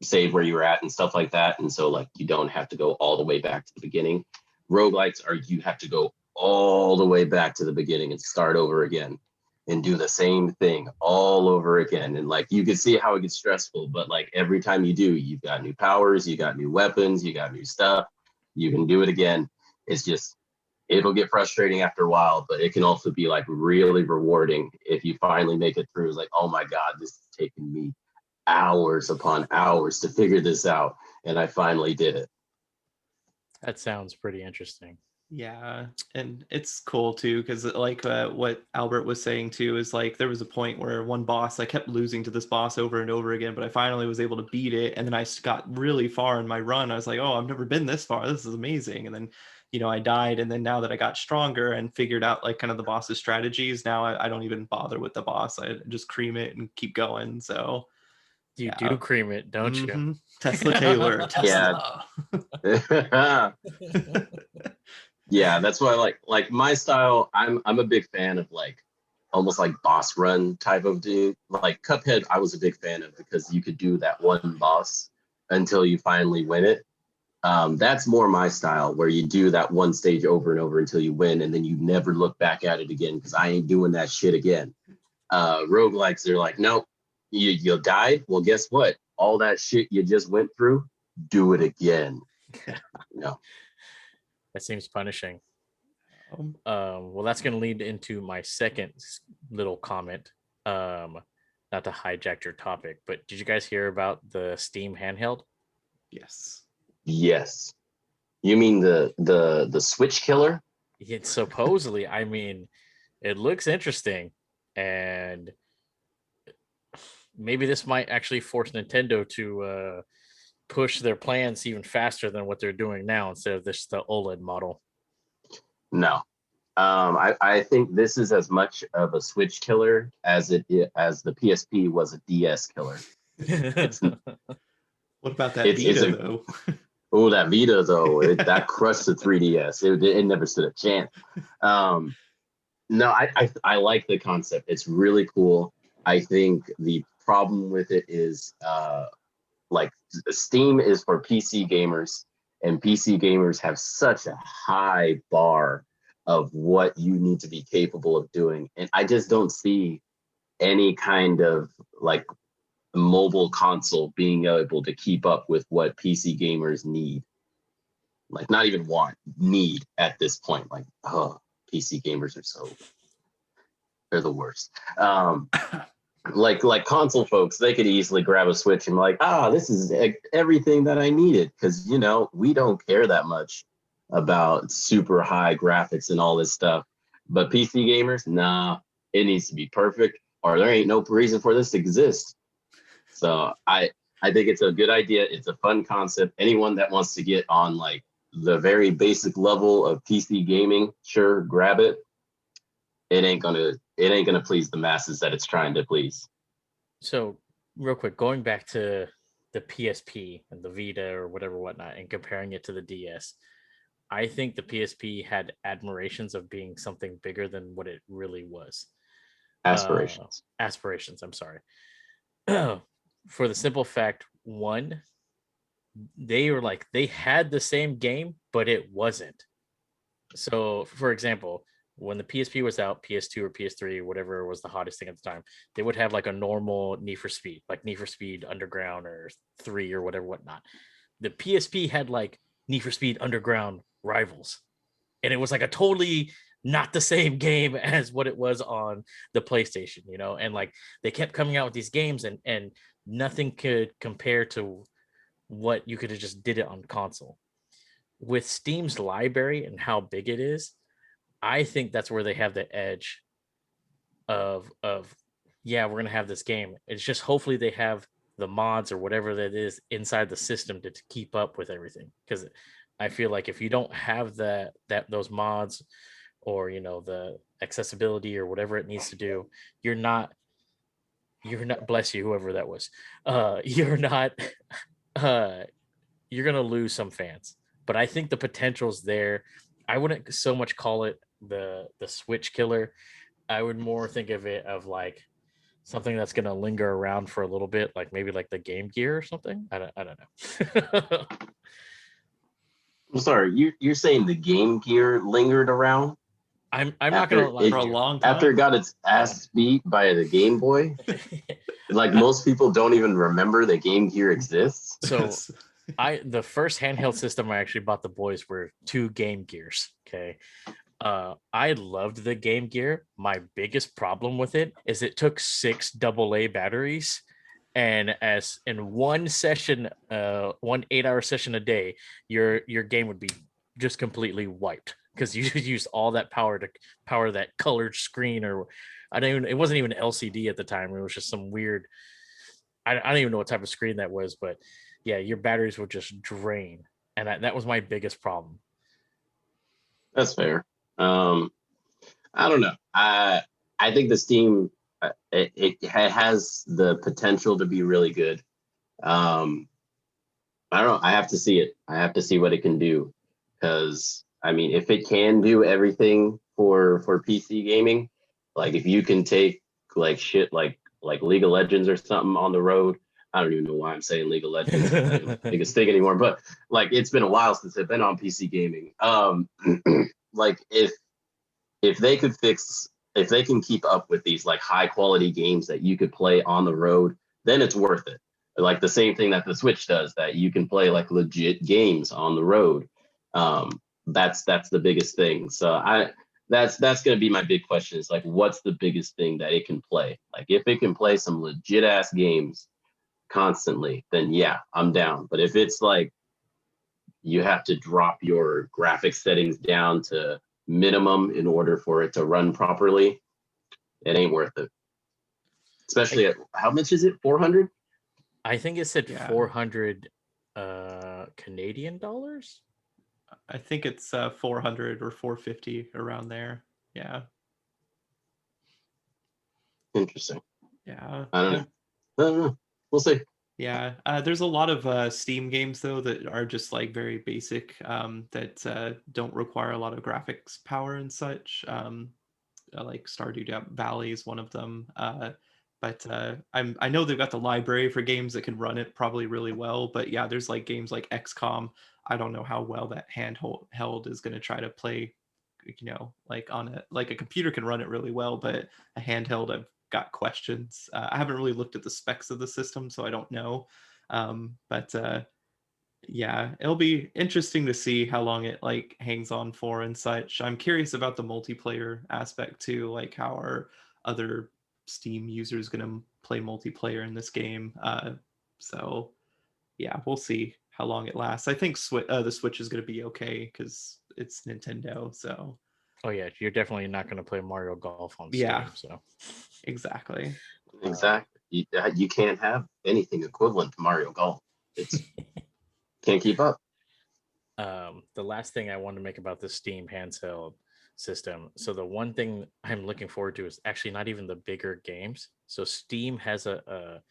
save where you were at and stuff like that, and so like you don't have to go all the way back to the beginning. Roguelikes are, you have to go all the way back to the beginning and start over again and do the same thing all over again. And like you can see how it gets stressful, but like every time you do, you've got new powers, you got new weapons, you got new stuff. You can do it again. It's just, it'll get frustrating after a while, but it can also be like really rewarding if you finally make it through. It's like, oh my God, this is taking me hours upon hours to figure this out. And I finally did it. That sounds pretty interesting. Yeah, and it's cool too, because like what Albert was saying too is like there was a point where one boss, I kept losing to this boss over and over again, but I finally was able to beat it, and then I got really far in my run. I was like, oh, I've never been this far. This is amazing. And then I died, and then now that I got stronger and figured out like kind of the boss's strategies, now I don't even bother with the boss. I just cream it and keep going. So you do cream it, don't you? Tesla Taylor. Tesla. Yeah. Yeah, that's why I like my style. I'm a big fan of like almost like boss run type of dude. Like Cuphead, I was a big fan of because you could do that one boss until you finally win it. That's more my style, where you do that one stage over and over until you win, and then you never look back at it again, because I ain't doing that shit again. Roguelikes, they're like, nope, you died. Well, guess what? All that shit you just went through, do it again. No. That seems punishing. Well, that's going to lead into my second little comment. Not to hijack your topic, but did you guys hear about the Steam handheld? Yes. Yes. You mean the Switch killer? It's supposedly, I mean, it looks interesting, and maybe this might actually force Nintendo to push their plans even faster than what they're doing now, instead of the OLED model. No. I think this is as much of a Switch killer as the PSP was a DS killer. What about that Vita though? Oh, that Vita though, that crushed the 3DS. It never stood a chance. No, I like the concept. It's really cool. I think the problem with it is like Steam is for PC gamers, and PC gamers have such a high bar of what you need to be capable of doing. And I just don't see any kind of like mobile console being able to keep up with what PC gamers need. Like not even want, need at this point. Like, oh, PC gamers are they're the worst. Like console folks, they could easily grab a Switch and be like, this is everything that I needed. Because, we don't care that much about super high graphics and all this stuff. But PC gamers, nah, it needs to be perfect or there ain't no reason for this to exist. So I think it's a good idea. It's a fun concept. Anyone that wants to get on like the very basic level of PC gaming, sure, grab it. It ain't gonna please the masses that it's trying to please. So real quick, going back to the PSP and the Vita or whatever whatnot and comparing it to the DS, I think the PSP had admirations of being something bigger than what it really was. Aspirations. Aspirations, I'm sorry. For the simple fact, one, they had the same game, but it wasn't. So, for example, when the PSP was out, PS2 or PS3, whatever was the hottest thing at the time, they would have like a normal Need for Speed, like Need for Speed Underground or 3 or whatnot. The PSP had like Need for Speed Underground Rivals, and it was like a totally not the same game as what it was on the PlayStation, and like they kept coming out with these games and nothing could compare to what you could have just did it on console. With Steam's library and how big it is, I think that's where they have the edge of yeah, we're gonna have this game. It's just hopefully they have the mods or whatever that is inside the system to keep up with everything. Because I feel like if you don't have those mods or the accessibility or whatever it needs to do, you're not bless you, whoever that was. You're not you're gonna lose some fans. But I think the potential's there. I wouldn't so much call it the Switch killer. I would more think of it of like something that's gonna linger around for a little bit, like maybe like the Game Gear or something. I don't know. I'm sorry, you're saying the Game Gear lingered around? I'm not gonna lie. For a long time. After it got its ass beat by the Game Boy? Like most people don't even remember that Game Gear exists. So the first handheld system I actually bought the boys were 2 Game Gears. Okay. I loved the Game Gear. My biggest problem with it is it took 6 AA batteries, and as in one session, 1 8-hour session a day, your game would be just completely wiped because you used all that power to power that colored screen, or it wasn't even LCD at the time. It was just some weird, I don't even know what type of screen that was, but yeah, your batteries would just drain, and that was my biggest problem. That's fair. I don't know. I think the Steam it has the potential to be really good. I don't know. I have to see it. I have to see what it can do, because I mean, if it can do everything for PC gaming, like if you can take like shit like League of Legends or something on the road. I don't even know why I'm saying League of Legends. I don't even think it's thing anymore, but like it's been a while since I've been on PC gaming. Like if they can keep up with these like high quality games that you could play on the road, then it's worth it. Like the same thing that the Switch does, that you can play like legit games on the road. That's the biggest thing. So that's going to be my big question, is like, what's the biggest thing that it can play? Like if it can play some legit ass games constantly, then yeah, I'm down. But if it's like you have to drop your graphics settings down to minimum in order for it to run properly, it ain't worth it. Especially at, how much is it? 400? I think it said 400 Canadian dollars. I think it's 400 or 450 around there. Yeah. Interesting. Yeah. I don't know. We'll see. Yeah, there's a lot of Steam games though that are just like very basic, that don't require a lot of graphics power and such. Like Stardew Valley is one of them. But I know they've got the library for games that can run it probably really well. But yeah, there's like games like XCOM. I don't know how well that handheld is going to try to play, like on a computer can run it really well, but a handheld, I've got questions. I haven't really looked at the specs of the system, so I don't know. But yeah, it'll be interesting to see how long it like hangs on for and such. I'm curious about the multiplayer aspect too, like how are other Steam users going to play multiplayer in this game. So yeah, we'll see how long it lasts. I think the Switch is going to be okay because it's Nintendo. So Oh yeah, you're definitely not going to play Mario Golf on yeah, Steam. So exactly. Exactly. You can't have anything equivalent to Mario Golf. It's can't keep up. The last thing I want to make about the Steam handheld system. So the one thing I'm looking forward to is actually not even the bigger games. So Steam has a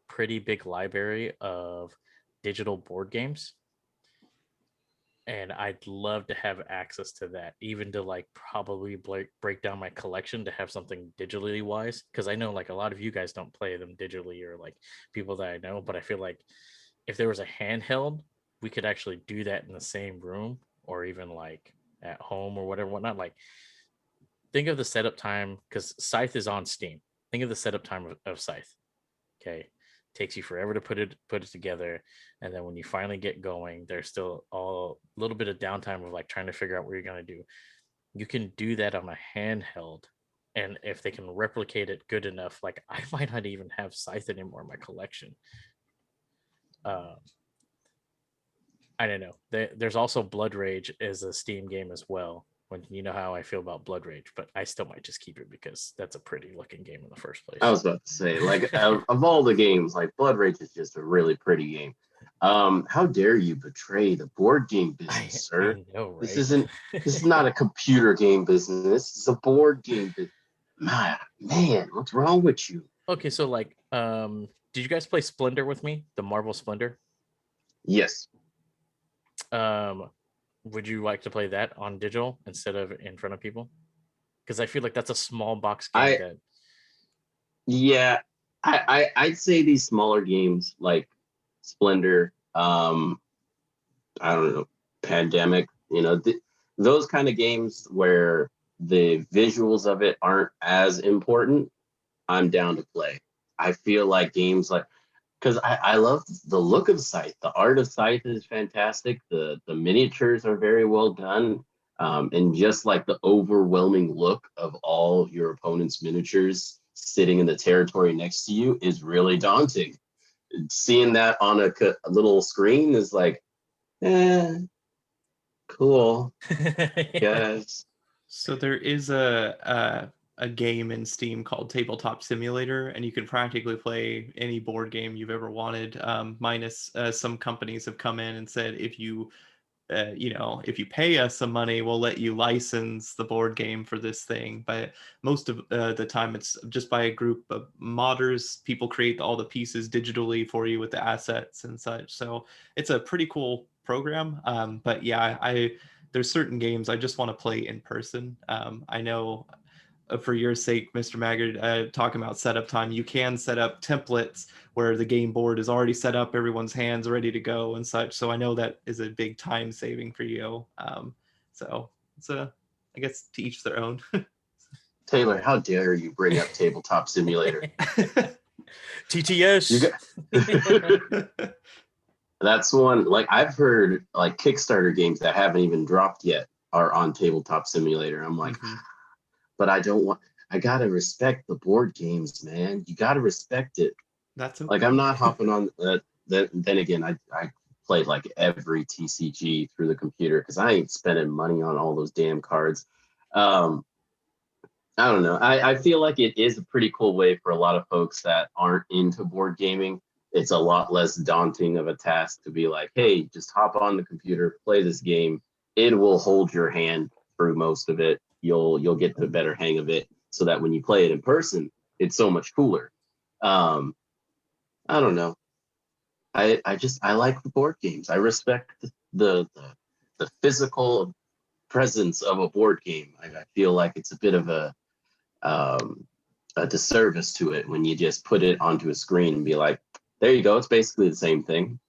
pretty big library of digital board games. And I'd love to have access to that, even to like probably break down my collection to have something digitally wise. Because I know like a lot of you guys don't play them digitally, or like people that I know, but I feel like if there was a handheld, we could actually do that in the same room or even like at home or whatnot. Like think of the setup time, because Scythe is on Steam. Think of the setup time of Scythe. Okay. Takes you forever to put it together, and then when you finally get going, there's still a little bit of downtime of like trying to figure out what you're going to do. You can do that on a handheld, and if they can replicate it good enough, like I might not even have Scythe anymore in my collection. I don't know. There's also Blood Rage as a Steam game as well. When you know how I feel about Blood Rage, but I still might just keep it because that's a pretty looking game in the first place. I was about to say, like, of all the games, like Blood Rage is just a really pretty game. How dare you betray the board game business, sir? I know, right? This is not a computer game business. It's a board game business. Man, what's wrong with you? Okay, so like, did you guys play Splendor with me? The Marvel Splendor? Yes. Would you like to play that on digital instead of in front of people? Because I feel like that's a small box game Yeah, I'd say these smaller games like Splendor, I don't know, Pandemic, those kind of games where the visuals of it aren't as important, I'm down to play. I feel like games like, because I love the look of Scythe. The art of Scythe is fantastic. The miniatures are very well done. And just like the overwhelming look of all your opponent's miniatures sitting in the territory next to you is really daunting. Seeing that on a little screen is like, cool. Yes. So there is a game in Steam called Tabletop Simulator, and you can practically play any board game you've ever wanted, minus some companies have come in and said if you pay us some money, we'll let you license the board game for this thing. But most of the time, it's just by a group of modders. People create all the pieces digitally for you with the assets and such. So it's a pretty cool program. But yeah, there's certain games I just want to play in person. I know for your sake, Mr. Maggard, talking about setup time, you can set up templates where the game board is already set up, everyone's hands ready to go and such. So I know that is a big time saving for you. So it's I guess to each their own. Taylor, how dare you bring up Tabletop Simulator? TTS. That's one, like I've heard like Kickstarter games that haven't even dropped yet are on Tabletop Simulator. I'm like, but I gotta respect the board games, man. You gotta respect it. That's okay. Like I'm not hopping on that. Then again, I played like every TCG through the computer because I ain't spending money on all those damn cards. I don't know. I feel like it is a pretty cool way for a lot of folks that aren't into board gaming. It's a lot less daunting of a task to be like, hey, just hop on the computer, play this game. It will hold your hand through most of it. You'll get the better hang of it, so that when you play it in person, it's so much cooler. I don't know. I like the board games. I respect the physical presence of a board game. I feel like it's a bit of a disservice to it when you just put it onto a screen and be like, there you go. It's basically the same thing.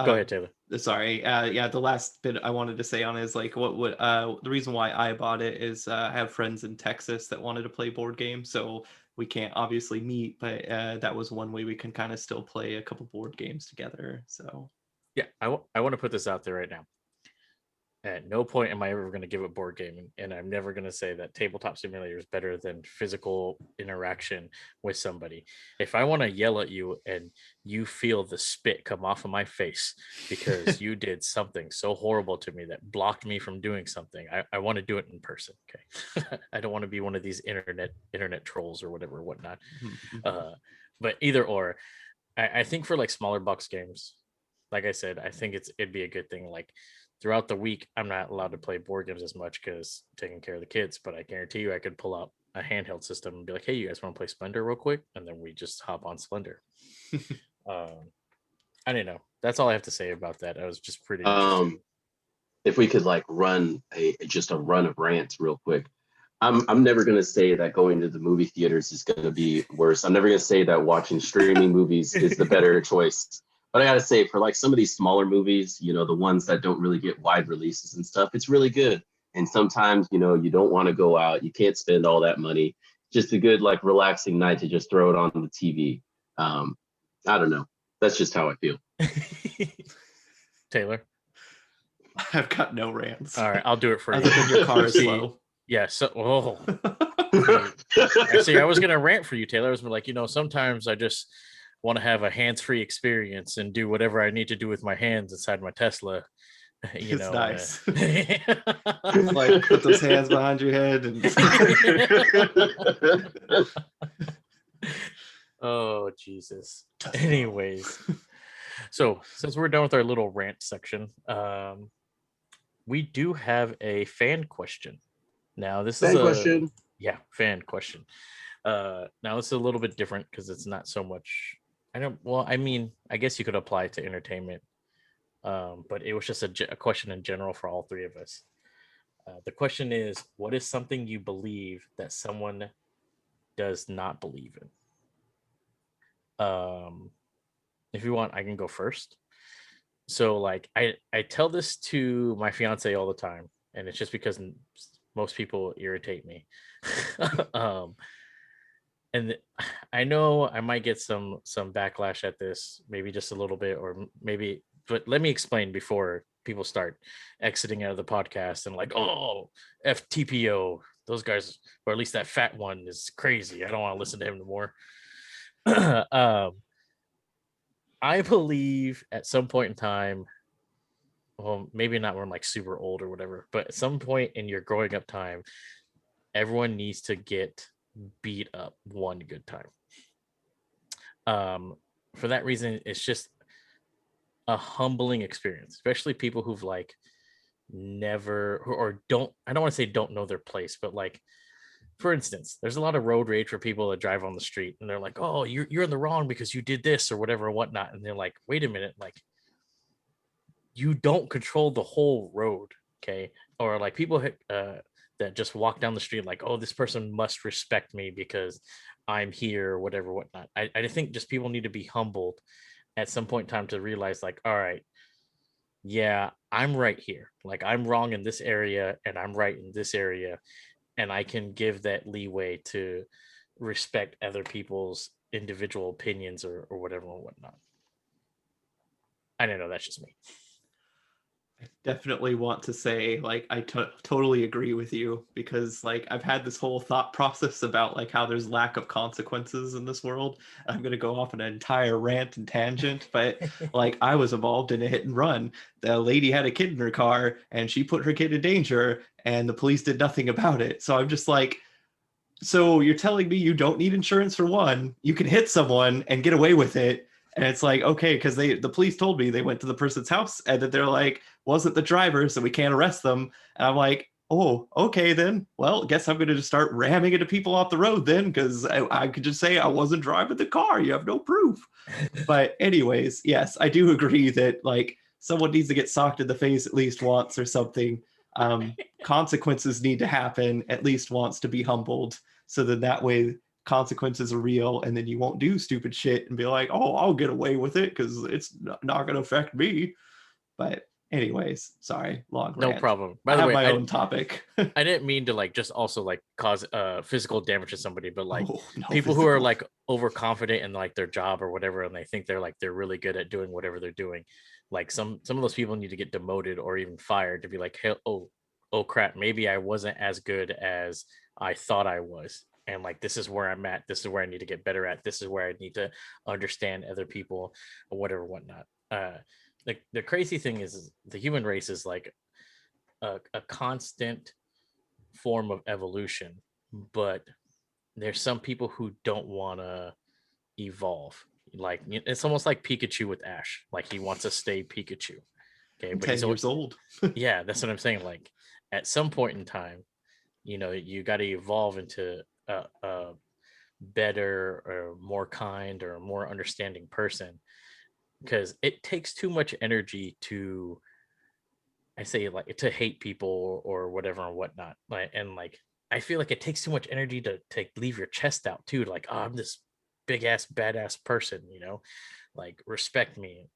Go ahead, Taylor. Sorry. Yeah, the last bit I wanted to say on is like what would the reason why I bought it is I have friends in Texas that wanted to play board games, so we can't obviously meet, but that was one way we can kind of still play a couple board games together. So Yeah, I want to put this out there right now. At no point am I ever going to give up board gaming, and I'm never going to say that tabletop simulator is better than physical interaction with somebody. If I want to yell at you and you feel the spit come off of my face because you did something so horrible to me that blocked me from doing something, I want to do it in person. Okay, I don't want to be one of these internet trolls or whatever, whatnot. But either or, I think for like smaller box games, like I said, I think it'd be a good thing. Like, throughout the week, I'm not allowed to play board games as much because taking care of the kids, but I guarantee you I could pull out a handheld system and be like, hey, you guys want to play Splendor real quick? And then we just hop on Splendor. I don't know. That's all I have to say about that. I was just pretty interested. If we could like run just a run of rants real quick. I'm never going to say that going to the movie theaters is going to be worse. I'm never going to say that watching streaming movies is the better choice. But I got to say, for like some of these smaller movies, you know, the ones that don't really get wide releases and stuff, it's really good. And sometimes, you know, you don't want to go out. You can't spend all that money. Just a good, like, relaxing night to just throw it on the TV. I don't know. That's just how I feel. Taylor? I've got no rants. All right, I'll do it for Other you. than your car is slow. Yeah, so, Actually, I was going to rant for you, Taylor. I was like, you know, sometimes I just want to have a hands-free experience and do whatever I need to do with my hands inside my Tesla. You It's know, nice. Like, put those hands behind your head and oh Jesus. Anyways, so since we're done with our little rant section, we do have a fan question. Now this is a fan question. Now it's a little bit different because it's not so much. I guess you could apply it to entertainment, but it was just a question in general for all three of us. The question is, what is something you believe that someone does not believe in? If you want, I can go first. So like I tell this to my fiance all the time, and it's just because most people irritate me. And I know I might get some backlash at this, maybe just a little bit, or maybe, but let me explain before people start exiting out of the podcast and like, oh, FTPO, those guys, or at least that fat one is crazy. I don't want to listen to him anymore. I believe at some point in time, well, maybe not when I'm like super old or whatever, but at some point in your growing up time, everyone needs to get beat up one good time. For that reason, it's just a humbling experience, especially people who've like never or don't, I don't want to say don't know their place, but like, for instance, there's a lot of road rage for people that drive on the street and they're like, oh, you're in the wrong because you did this or whatever and whatnot. And they're like, wait a minute, like, you don't control the whole road, okay? Or like people that just walk down the street like, oh, this person must respect me because I'm here or whatever, whatnot. I think just people need to be humbled at some point in time to realize like, all right, yeah, I'm right here. Like I'm wrong in this area and I'm right in this area. And I can give that leeway to respect other people's individual opinions or whatever and whatnot. I don't know. That's just me. I definitely want to say, like, I totally agree with you, because like I've had this whole thought process about like how there's lack of consequences in this world. I'm going to go off on an entire rant and tangent, but like I was involved in a hit and run. The lady had a kid in her car and she put her kid in danger and the police did nothing about it. So I'm just like, so you're telling me you don't need insurance for one, you can hit someone and get away with it. And it's like, okay, because the police told me they went to the person's house and that they're like, wasn't the driver, so we can't arrest them. And I'm like, oh, okay then. Well, guess I'm going to just start ramming into people off the road then, because I could just say I wasn't driving the car. You have no proof. But anyways, yes, I do agree that like someone needs to get socked in the face at least once or something. Consequences need to happen at least once to be humbled. So then that way consequences are real, and then you won't do stupid shit and be like, oh, I'll get away with it because it's not going to affect me. But anyways, sorry, long No rant. problem. I have my own topic. I didn't mean to like just also like cause physical damage to somebody, but like No people who are physical. like overconfident in like their job or whatever, and they think they're really good at doing whatever they're doing. Like some of those people need to get demoted or even fired to be like, hey, oh crap, maybe I wasn't as good as I thought I was. And like this is where I'm at. This is where I need to get better at. This is where I need to understand other people or whatever, whatnot. The crazy thing is the human race is like a constant form of evolution, but there's some people who don't want to evolve. Like it's almost like Pikachu with Ash. Like he wants to stay Pikachu. Okay, but 10 he's years old. yeah, that's what I'm saying. Like at some point in time, you know, you got to evolve into a better or more kind or more understanding person, because it takes too much energy to, I say, like to hate people or whatever and whatnot. Like, and like I feel like it takes too much energy to leave your chest out too. Like, oh, I'm this big ass badass person, you know, like respect me.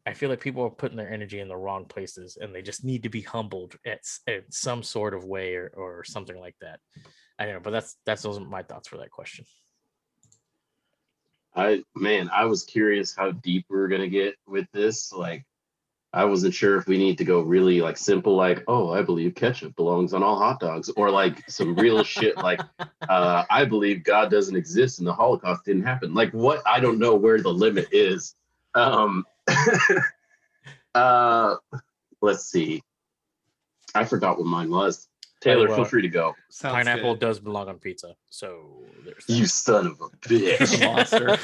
I feel like people are putting their energy in the wrong places, and they just need to be humbled at some sort of way or something like that. I don't know, but that's those are my thoughts for that question. I was curious how deep we were gonna get with this. Like, I wasn't sure if we need to go really like simple, like, oh, I believe ketchup belongs on all hot dogs, or like some real shit like, I believe God doesn't exist and the Holocaust didn't happen. Like, what? I don't know where the limit is. Let's see. I forgot what mine was. Taylor, feel free to go. Sounds Pineapple good. does belong on pizza, so there's that. You son of a bitch. Monster.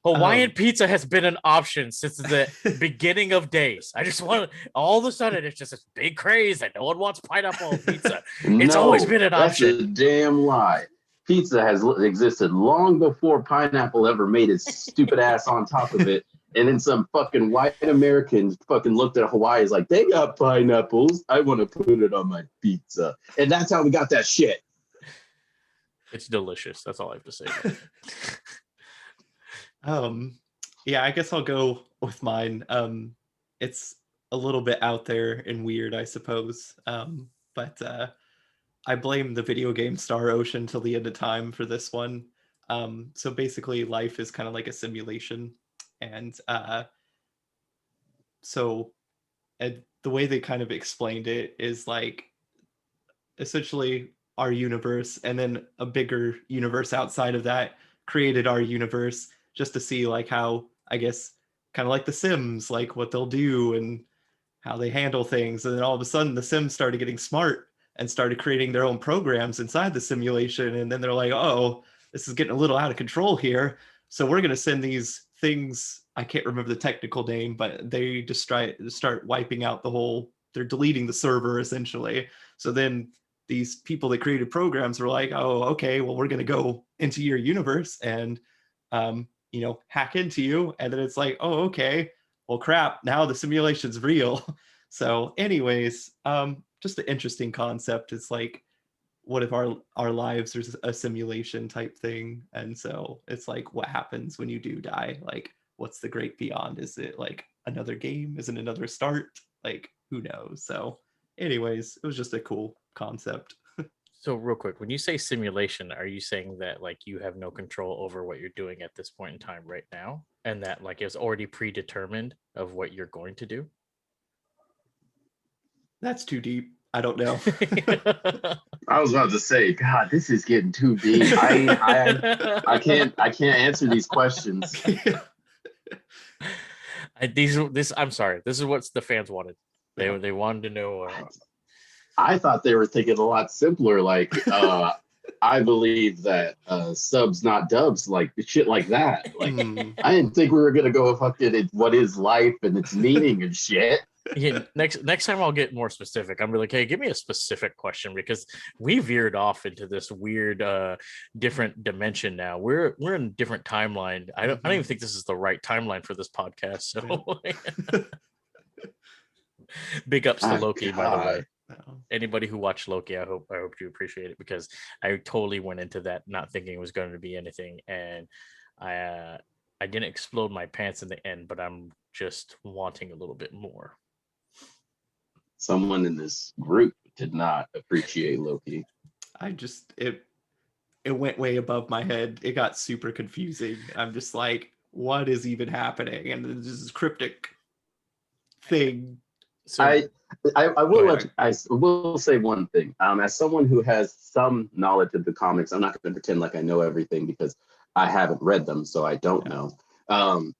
Hawaiian pizza has been an option since the beginning of days. I just want to, all of a sudden it's just this big craze that no one wants pineapple on pizza. It's always been an option. That's a damn lie. Pizza has existed long before pineapple ever made its stupid ass on top of it. And then some fucking white Americans fucking looked at Hawaii as like, they got pineapples. I want to put it on my pizza. And that's how we got that shit. It's delicious. That's all I have to say. Yeah, I guess I'll go with mine. It's a little bit out there and weird, I suppose. But I blame the video game Star Ocean till the end of time for this one. So basically life is kind of like a simulation. And so the way they kind of explained it is like essentially our universe, and then a bigger universe outside of that created our universe just to see like how, I guess, kind of like the Sims, like what they'll do and how they handle things. And then all of a sudden the Sims started getting smart and started creating their own programs inside the simulation. And then they're like, oh, this is getting a little out of control here. So we're going to send these things, I can't remember the technical name, but they just start wiping out they're deleting the server essentially. So then these people that created programs were like, oh, okay, well, we're going to go into your universe and, hack into you. And then it's like, oh, okay, well, crap, now the simulation's real. So anyways, just an interesting concept. It's like, what if our lives are a simulation type thing? And so it's like, what happens when you do die? Like, what's the great beyond? Is it like another game? Is it another start? Like, who knows? So anyways, it was just a cool concept. So real quick, when you say simulation, are you saying that like you have no control over what you're doing at this point in time right now, and that like it's already predetermined of what you're going to do? That's too deep. I don't know. I was about to say, God, this is getting too deep. I can't answer these questions. I'm sorry. This is what the fans wanted. They wanted to know. I thought they were thinking a lot simpler. Like, I believe that subs, not dubs, like shit like that. Like, I didn't think we were gonna go fucking what is life and its meaning and shit. Yeah, next time I'll get more specific. I'm really, okay, give me a specific question, because we veered off into this weird different dimension now. We're in a different timeline. I don't even think this is the right timeline for this podcast. So big ups to Loki, by the way. anybody who watched Loki, I hope you appreciate it, because I totally went into that not thinking it was going to be anything, and I didn't explode my pants in the end, but I'm just wanting a little bit more. Someone in this group did not appreciate Loki. It went way above my head. It got super confusing. I'm just like, what is even happening? And this is cryptic thing. So I will say one thing. As someone who has some knowledge of the comics, I'm not going to pretend like I know everything because I haven't read them, so I don't know.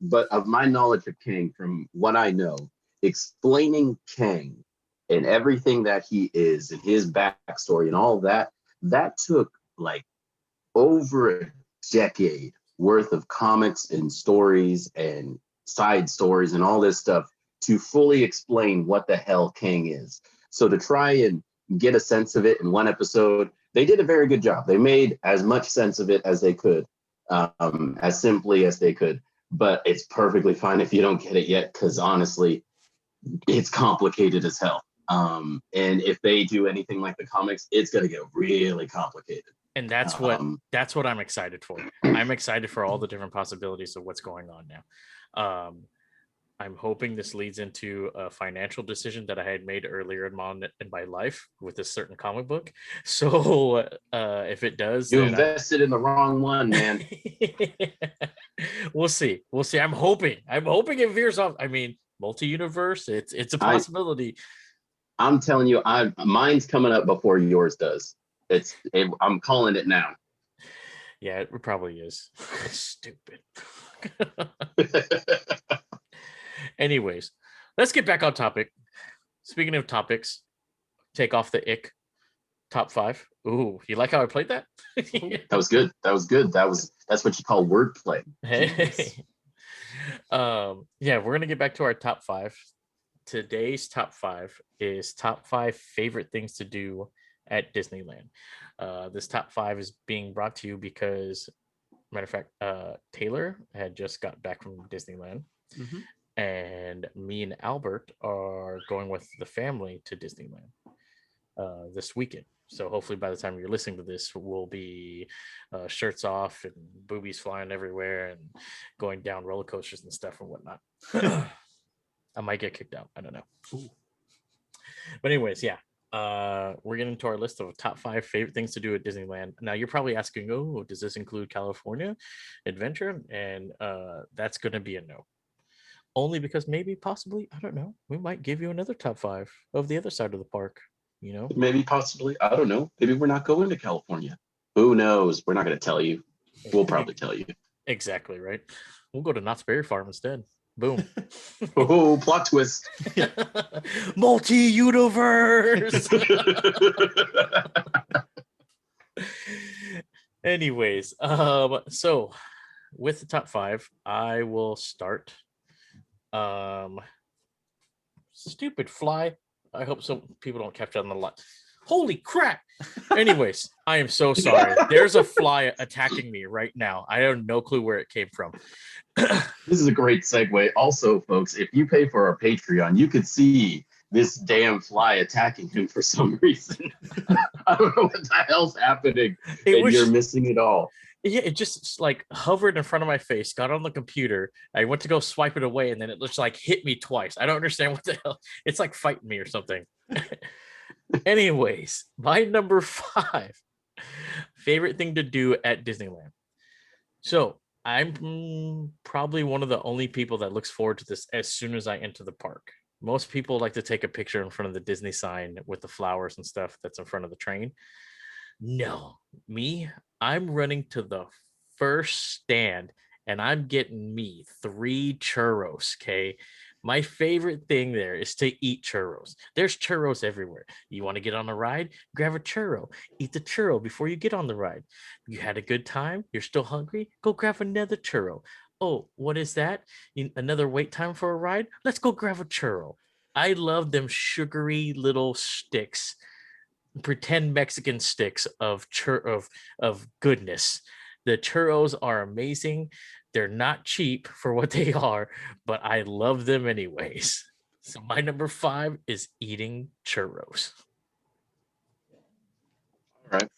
But of my knowledge of Kang, from what I know, explaining Kang and everything that he is and his backstory and all that took like over a decade worth of comics and stories and side stories and all this stuff to fully explain what the hell Kang is. So to try and get a sense of it in one episode, they did a very good job. They made as much sense of it as they could, as simply as they could. But it's perfectly fine if you don't get it yet, because honestly, it's complicated as hell. And if they do anything like the comics, it's going to get really complicated. And that's what I'm excited for. I'm excited for all the different possibilities of what's going on now. I'm hoping this leads into a financial decision that I had made earlier in my life with a certain comic book. So if it does, you invested in the wrong one, man. We'll see. I'm hoping it veers off. I mean, multi-universe, it's a possibility. I'm telling you, mine's coming up before yours does. I'm calling it now. Yeah, it probably is. Stupid. Anyways, let's get back on topic. Speaking of topics, take off the ick. Top 5. Ooh, you like how I played that? That was good. That's what you call wordplay. Hey. Yeah, we're gonna get back to our top 5. Today's top 5 is top 5 favorite things to do at Disneyland. This top 5 is being brought to you because, matter of fact, Taylor had just got back from Disneyland. Mm-hmm. And me and Albert are going with the family to Disneyland this weekend. So hopefully by the time you're listening to this, we'll be shirts off and boobies flying everywhere and going down roller coasters and stuff and whatnot. I might get kicked out. I don't know. Ooh. But anyways, yeah. We're getting to our list of top 5 favorite things to do at Disneyland. Now you're probably asking, oh, does this include California Adventure? And that's going to be a no. Only because maybe, possibly, I don't know, we might give you another top 5 of the other side of the park, you know? Maybe, possibly, I don't know. Maybe we're not going to California. Who knows? We're not going to tell you. We'll probably tell you. Exactly, right? We'll go to Knott's Berry Farm instead. Boom. Oh, plot twist. Multi-universe. Anyways, so with the top 5, I will start. Stupid fly. I hope some people don't catch on the lot. Holy crap. Anyways, I am so sorry. There's a fly attacking me right now. I have no clue where it came from. This is a great segue. Also, folks, if you pay for our Patreon, you could see this damn fly attacking him for some reason. I don't know what the hell's happening. You're missing it all. Yeah, it just like hovered in front of my face, got on the computer. I went to go swipe it away, and then it just like hit me twice. I don't understand what the hell. It's like fighting me or something. Anyways, my number 5 favorite thing to do at Disneyland. So I'm probably one of the only people that looks forward to this as soon as I enter the park. Most people like to take a picture in front of the Disney sign with the flowers and stuff that's in front of the train. No, me, I'm running to the first stand and I'm getting me 3 churros, okay? My favorite thing there is to eat churros. There's churros everywhere. You want to get on a ride? Grab a churro. Eat the churro before you get on the ride. You had a good time? You're still hungry? Go grab another churro. Oh, what is that? Another wait time for a ride? Let's go grab a churro. I love them sugary little sticks, pretend Mexican sticks of goodness. The churros are amazing. They're not cheap for what they are, but I love them anyways. So my number 5 is eating churros. right.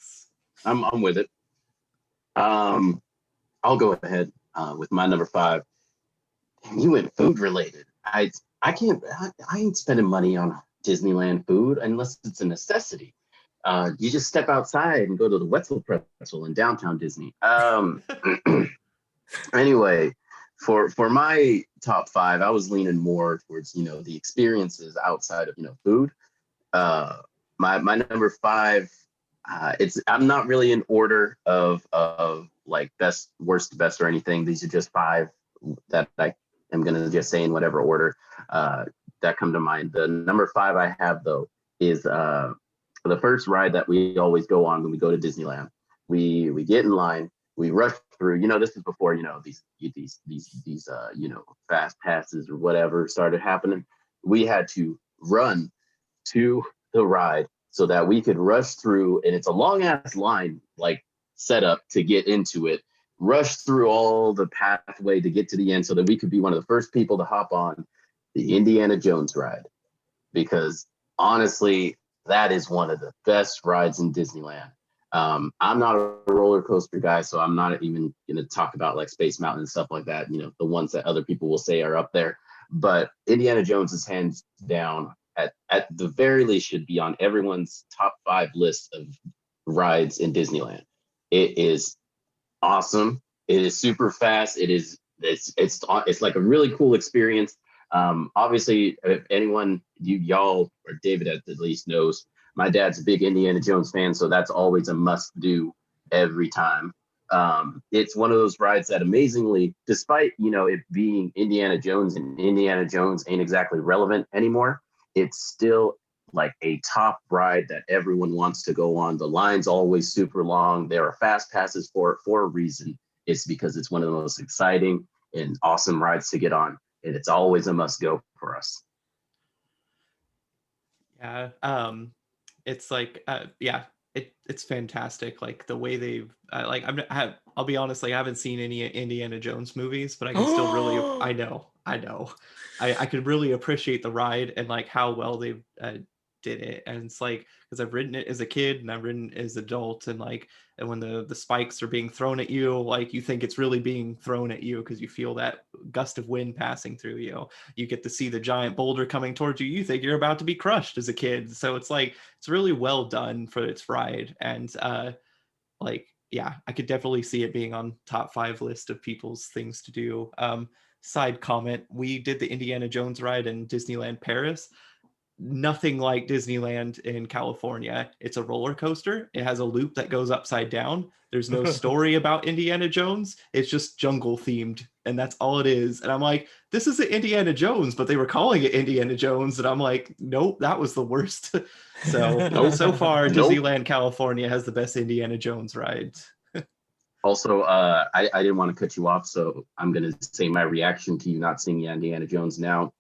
I'm with it. I'll go ahead with my number 5. You went food related. I can't. I ain't spending money on Disneyland food unless it's a necessity. You just step outside and go to the Wetzel Pretzel in downtown Disney. Anyway, for my top 5, I was leaning more towards the experiences outside of food. My number 5. I'm not really in order of like best, worst, best, or anything. These are just 5 that I am gonna just say in whatever order that come to mind. The number 5 I have though is the first ride that we always go on when we go to Disneyland. We get in line, we rush through. This is before these fast passes or whatever started happening. We had to run to the ride so that we could rush through, and it's a long ass line like set up to get into it, rush through all the pathway to get to the end so that we could be one of the first people to hop on the Indiana Jones ride. Because honestly, that is one of the best rides in Disneyland. I'm not a roller coaster guy, so I'm not even going to talk about like Space Mountain and stuff like that, the ones that other people will say are up there. But Indiana Jones is hands down, at the very least, should be on everyone's top 5 list of rides in Disneyland. It is awesome. It is super fast. It's like a really cool experience. Obviously, if anyone, y'all or David at least knows, my dad's a big Indiana Jones fan, so that's always a must do every time. It's one of those rides that amazingly, despite it being Indiana Jones and Indiana Jones ain't exactly relevant anymore, it's still like a top ride that everyone wants to go on. The line's always super long. There are fast passes for it for a reason. It's because it's one of the most exciting and awesome rides to get on, and it's always a must go for us. Yeah. It's like it's fantastic, like the way they've I'll be honest, like I haven't seen any Indiana Jones movies, but I can still really I know I could really appreciate the ride and like how well they've did it. And it's like, because I've ridden it as a kid and I've ridden it as an adult, and like, and when the spikes are being thrown at you, like you think it's really being thrown at you because you feel that gust of wind passing through you. You get to see the giant boulder coming towards you. You think you're about to be crushed as a kid. So it's like, it's really well done for its ride. And like, yeah, I could definitely see it being on top 5 list of people's things to do. Side comment, we did the Indiana Jones ride in Disneyland Paris. Nothing like Disneyland in California. It's a roller coaster. It has a loop that goes upside down. There's no story about Indiana Jones. It's just jungle themed, and that's all it is. And I'm like, this is Indiana Jones, but they were calling it Indiana Jones, and I'm like, nope, that was the worst. So far, Disneyland California has the best Indiana Jones rides. Also, I didn't want to cut you off, so I'm going to say my reaction to you not seeing Indiana Jones now.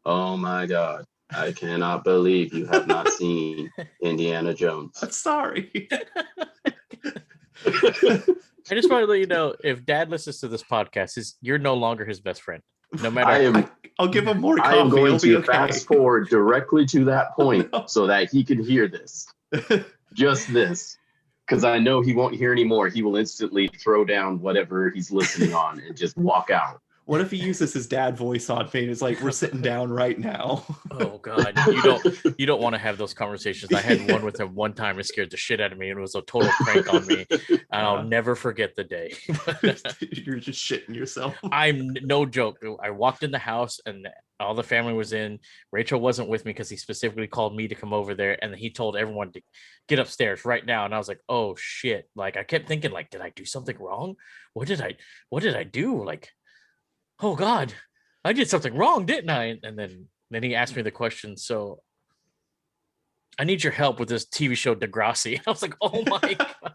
Oh my God. I cannot believe you have not seen Indiana Jones. I'm sorry. I just want to let you know, if Dad listens to this podcast, you're no longer his best friend. No matter. I'll give him more coffee. I am going to okay. fast forward directly to that point no. so that he can hear this. Just this. Because I know he won't hear anymore. He will instantly throw down whatever he's listening on and just walk out. What if he uses his dad voice on me and it's like, we're sitting down right now? Oh God, you don't want to have those conversations. I had one with him one time. It scared the shit out of me. It was a total prank on me, and I'll never forget the day. You're just shitting yourself. I'm no joke. I walked in the house and all the family was in. Rachel wasn't with me because he specifically called me to come over there, and he told everyone to get upstairs right now. And I was like, oh shit! Like I kept thinking, like, did I do something wrong? What did I do? Like, oh God, I did something wrong, didn't I? And then he asked me the question. So I need your help with this TV show Degrassi. I was like, oh my God.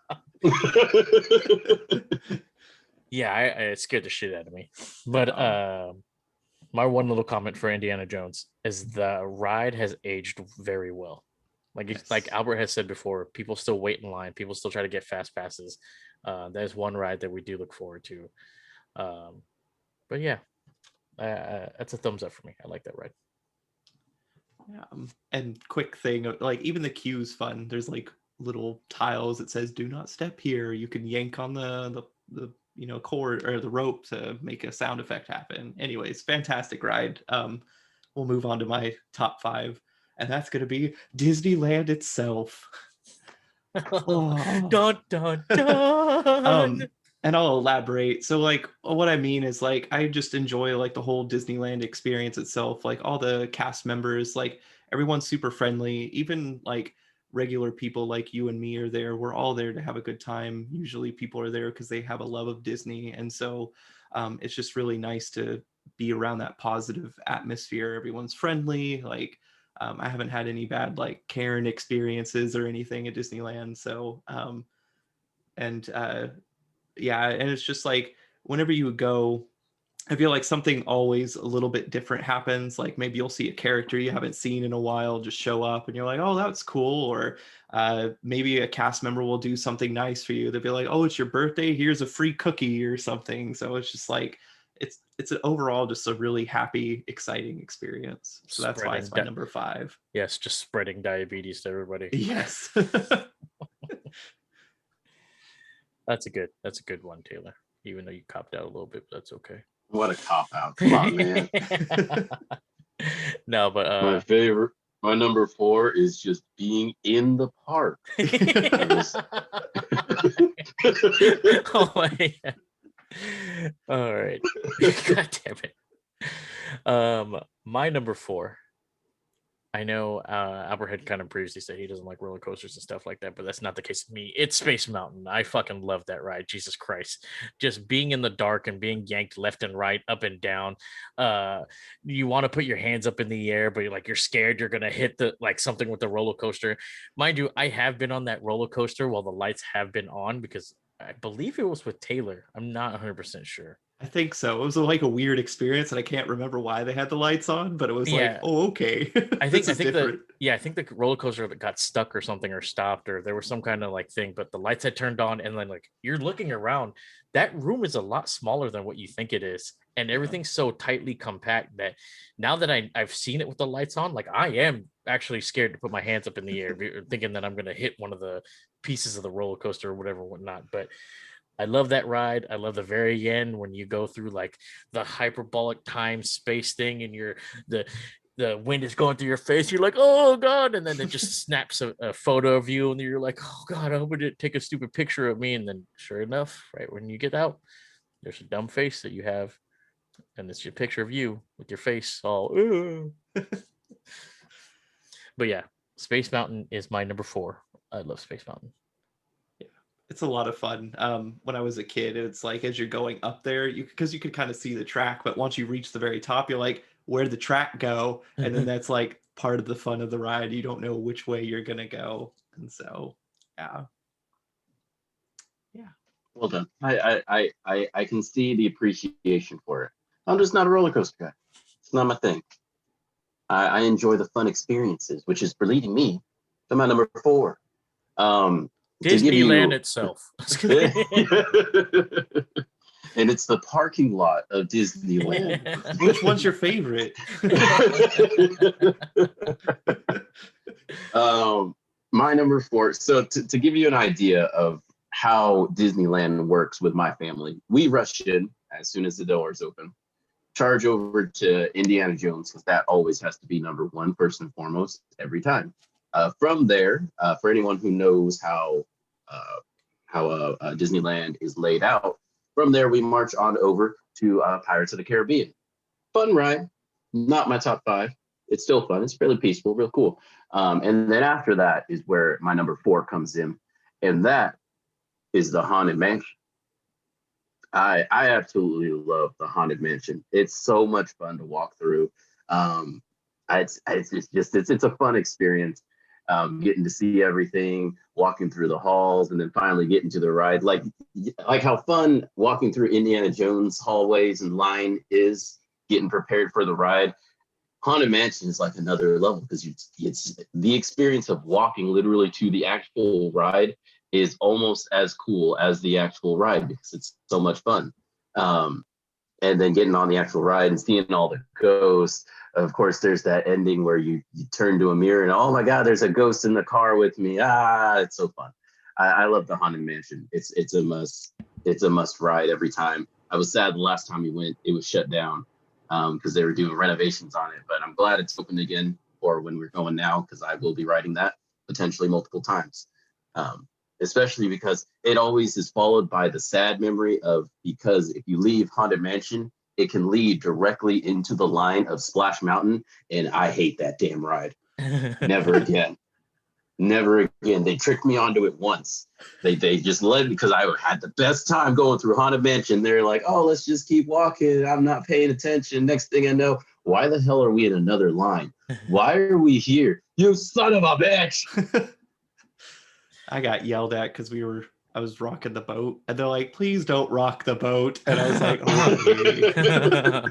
Yeah, it scared the shit out of me. But my one little comment for Indiana Jones is the ride has aged very well. Like Yes. Like Albert has said before, people still wait in line. People still try to get fast passes. There's one ride that we do look forward to. But yeah, that's a thumbs up for me. I like that ride. And quick thing, like even the queue's fun. There's like little tiles that says "Do not step here." You can yank on the cord or the rope to make a sound effect happen. Anyways, fantastic ride. We'll move on to my top 5, and that's gonna be Disneyland itself. Dun dun dun. And I'll elaborate. So like what I mean is like I just enjoy like the whole Disneyland experience itself, like all the cast members, like everyone's super friendly, even like regular people like you and me are there. We're all there to have a good time. Usually people are there because they have a love of Disney. And so it's just really nice to be around that positive atmosphere. Everyone's friendly. Like I haven't had any bad like Karen experiences or anything at Disneyland. So yeah, and it's just like whenever you go, I feel like something always a little bit different happens. Like maybe you'll see a character you haven't seen in a while just show up and you're like, oh, that's cool. Or maybe a cast member will do something nice for you. They'll be like, oh, it's your birthday, here's a free cookie or something. So it's just like it's an overall just a really happy, exciting experience. So that's why it's my number 5. Yes, just spreading diabetes to everybody. Yes. That's a good one, Taylor. Even though you copped out a little bit, but that's okay. What a cop out. Come on, man. No, but my number 4 is just being in the park. Oh my God. All right. God damn it. My number 4. I know Albert had kind of previously said he doesn't like roller coasters and stuff like that, but that's not the case with me. It's Space Mountain. I fucking love that ride. Jesus Christ. Just being in the dark and being yanked left and right, up and down. You want to put your hands up in the air, but you're scared you're going to hit something with the roller coaster. Mind you, I have been on that roller coaster while the lights have been on because I believe it was with Taylor. I'm not 100% sure. I think so. It was like a weird experience, and I can't remember why they had the lights on, but it was like, oh, okay. I think the roller coaster got stuck or something or stopped, or there was some kind of thing, but the lights had turned on, and then you're looking around. That room is a lot smaller than what you think it is, and everything's so tightly compact that now that I've seen it with the lights on, I am actually scared to put my hands up in the air, thinking that I'm gonna hit one of the pieces of the roller coaster or whatever, whatnot. But I love that ride. I love the very end when you go through the hyperbolic time space thing and the wind is going through your face. You're like, oh God. And then it just snaps a photo of you and you're like, oh God, I hope it didn't take a stupid picture of me. And then sure enough, right when you get out, there's a dumb face that you have. And it's your picture of you with your face all. But yeah, Space Mountain is my number 4. I love Space Mountain. It's a lot of fun. When I was a kid, it's like as you're going up there, because you could kind of see the track, but once you reach the very top, you're like, where'd the track go? And then that's part of the fun of the ride. You don't know which way you're gonna go, and so yeah. Well done. I can see the appreciation for it. I'm just not a roller coaster guy. It's not my thing. I enjoy the fun experiences, which is leading me to my number 4. Disneyland itself. And it's the parking lot of Disneyland. Which one's your favorite? My number 4. So to give you an idea of how Disneyland works with my family, we rush in as soon as the doors open, charge over to Indiana Jones, because that always has to be number 1, first and foremost, every time. From there, for anyone who knows how Disneyland is laid out, from there we march on over to Pirates of the Caribbean. Fun ride, not my top 5. It's still fun. It's fairly peaceful, real cool. And then after that is where my number 4 comes in, and that is the Haunted Mansion. I absolutely love the Haunted Mansion. It's so much fun to walk through. It's a fun experience. Getting to see everything, walking through the halls, and then finally getting to the ride. Like how fun walking through Indiana Jones hallways and line is, getting prepared for the ride. Haunted Mansion is another level, because it's the experience of walking literally to the actual ride is almost as cool as the actual ride, because it's so much fun. and then getting on the actual ride and seeing all the ghosts. Of course, there's that ending where you turn to a mirror and, oh my God, there's a ghost in the car with me. It's so fun. I love the Haunted Mansion. It's a must. It's a must ride every time. I was sad the last time we went, it was shut down because they were doing renovations on it. But I'm glad it's open again for when we're going now, because I will be riding that potentially multiple times. Especially because it always is followed by the sad memory of, because if you leave Haunted Mansion, it can lead directly into the line of Splash Mountain, and I hate that damn ride. Never again. Never again. They tricked me onto it once. They just led me, because I had the best time going through Haunted Mansion. They're like, oh, let's just keep walking. I'm not paying attention. Next thing I know, why the hell are we in another line? Why are we here? You son of a bitch. I got yelled at because I was rocking the boat, and they're like, please don't rock the boat. And I was like, okay.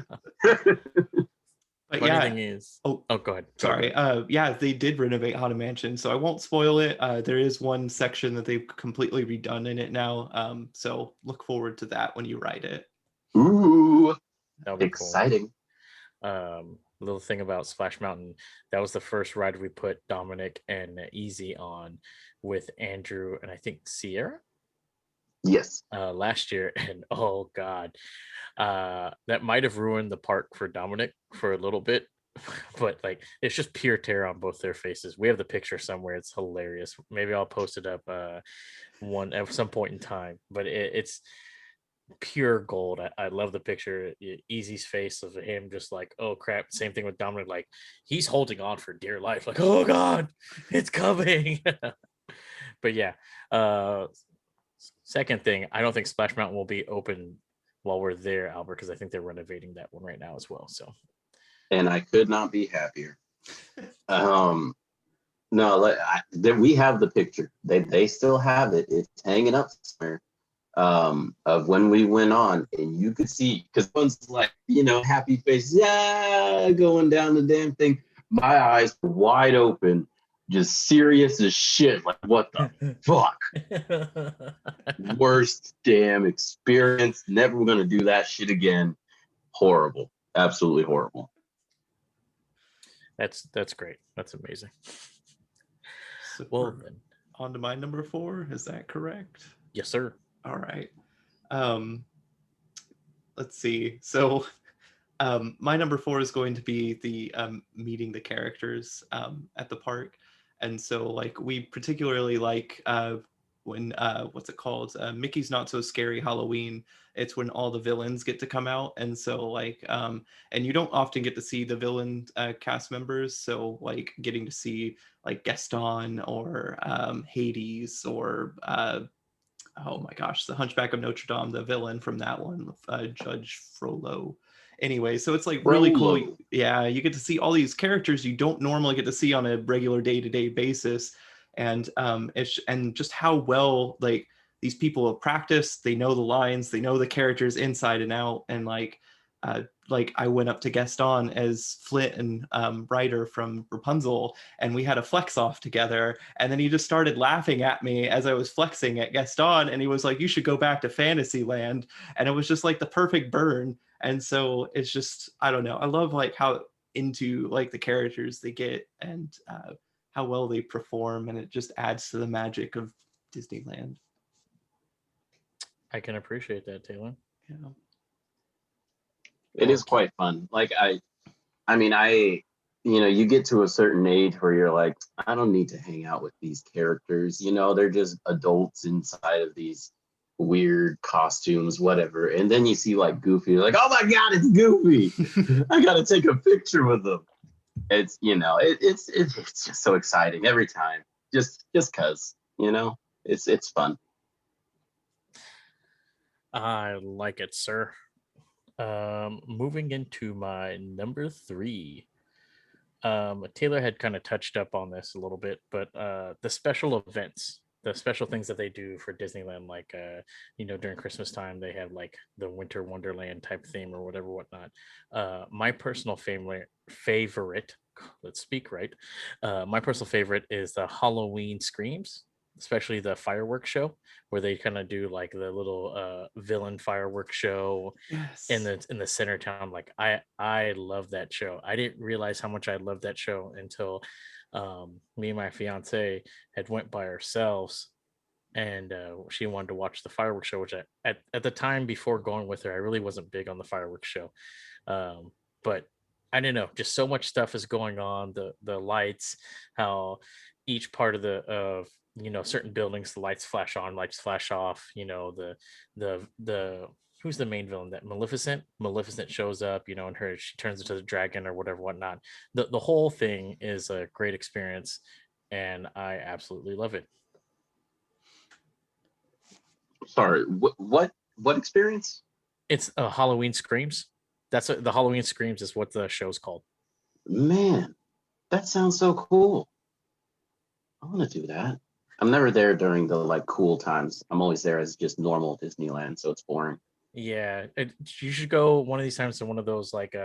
But Funny yeah, thing is, go ahead. Sorry. Yeah, they did renovate Haunted Mansion, so I won't spoil it. There is one section that they've completely redone in it now. So look forward to that when you ride it. Ooh, That'll be exciting. Cool. Little thing about Splash Mountain, that was the first ride we put Dominic and Easy on with Andrew and I think Sierra. Yes. Last year, and oh god, that might have ruined the park for Dominic for a little bit, but like it's just pure terror on both their faces. We have the picture somewhere. It's hilarious. Maybe I'll post it up one at some point in time, but it's pure gold. I love the picture. Easy's face of him just like, oh crap. Same thing with Dominic, like he's holding on for dear life, like, oh god, it's coming. But yeah, second thing, I don't think Splash Mountain will be open while we're there, Albert, because I think they're renovating that one right now as well. So, and I could not be happier. No, we have the picture. They still have it. It's hanging up somewhere. Of when we went on, and you could see, because one's like, happy face, yeah, going down the damn thing. My eyes were wide open, just serious as shit. Like, what the fuck? Worst damn experience. Never gonna do that shit again. Horrible. Absolutely horrible. That's great. That's amazing. So well, then on to my number 4. Is that correct? Yes, sir. All right. Let's see. So my number 4 is going to be the meeting the characters at the park. And so like we particularly like when what's it called? Mickey's Not So Scary Halloween. It's when all the villains get to come out. And so like and you don't often get to see the villain cast members. So like getting to see like Gaston or Hades or oh my gosh, the Hunchback of Notre Dame, the villain from that one with Judge Frollo. Anyway, so it's like really cool. Yeah, you get to see all these characters you don't normally get to see on a regular day-to-day basis, and and just how well like these people have practiced. They know the lines, they know the characters inside and out, and like I went up to Gaston as Flint and Ryder from Rapunzel, and we had a flex off together. And then he just started laughing at me as I was flexing at Gaston, and he was like, "You should go back to Fantasyland." And it was just like the perfect burn. And so it's just, I don't know. I love like how into like the characters they get and how well they perform, and it just adds to the magic of Disneyland. I can appreciate that, Taylor. Yeah. It is quite fun. Like I mean, you get to a certain age where you're like, I don't need to hang out with these characters. They're just adults inside of these weird costumes, whatever. And then you see like Goofy, you're like, oh my God, it's Goofy. I got to take a picture with them. It's, it's just so exciting every time. Just cause, it's fun. I like it, sir. Moving into my number 3. Taylor had kind of touched up on this a little bit, but the special events, the special things that they do for Disneyland, like during Christmas time, they have like the Winter Wonderland type theme or whatnot. My personal favorite, let's speak right. My personal favorite is the Halloween Screams. especially the fireworks show where they kind of do like the little villain fireworks show Yes. in the center town. Like I love that show. I didn't realize how much I loved that show until me and my fiance had went by ourselves, and she wanted to watch the fireworks show, which at the time before going with her, I really wasn't big on the fireworks show. But I don't know, just so much stuff is going on. The lights, how each part of certain buildings, the lights flash on, lights flash off. The who's the main villain? That Maleficent shows up, and she turns into the dragon or whatnot. The whole thing is a great experience, and I absolutely love it. Sorry, what experience? It's Halloween Screams. That's the Halloween Screams is what the show's called. Man, that sounds so cool. I want to do that. I'm never there during the like cool times. I'm always there as just normal Disneyland, so it's boring. Yeah, you should go one of these times to one of those like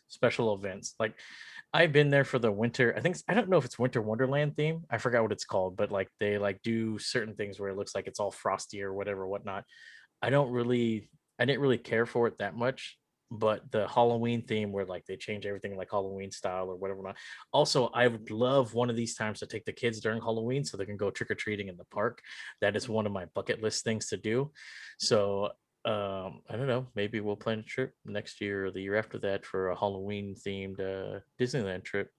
special events. Like I've been there for the winter. I don't know if it's Winter Wonderland theme. I forgot what it's called, but like they like do certain things where it looks like it's all frosty or whatnot. I didn't really care for it that much, but the Halloween theme where like they change everything like Halloween style or whatever. Not. Also, I would love one of these times to take the kids during Halloween so they can go trick or treating in the park. That is one of my bucket list things to do. So I don't know, maybe we'll plan a trip next year or the year after that for a Halloween themed Disneyland trip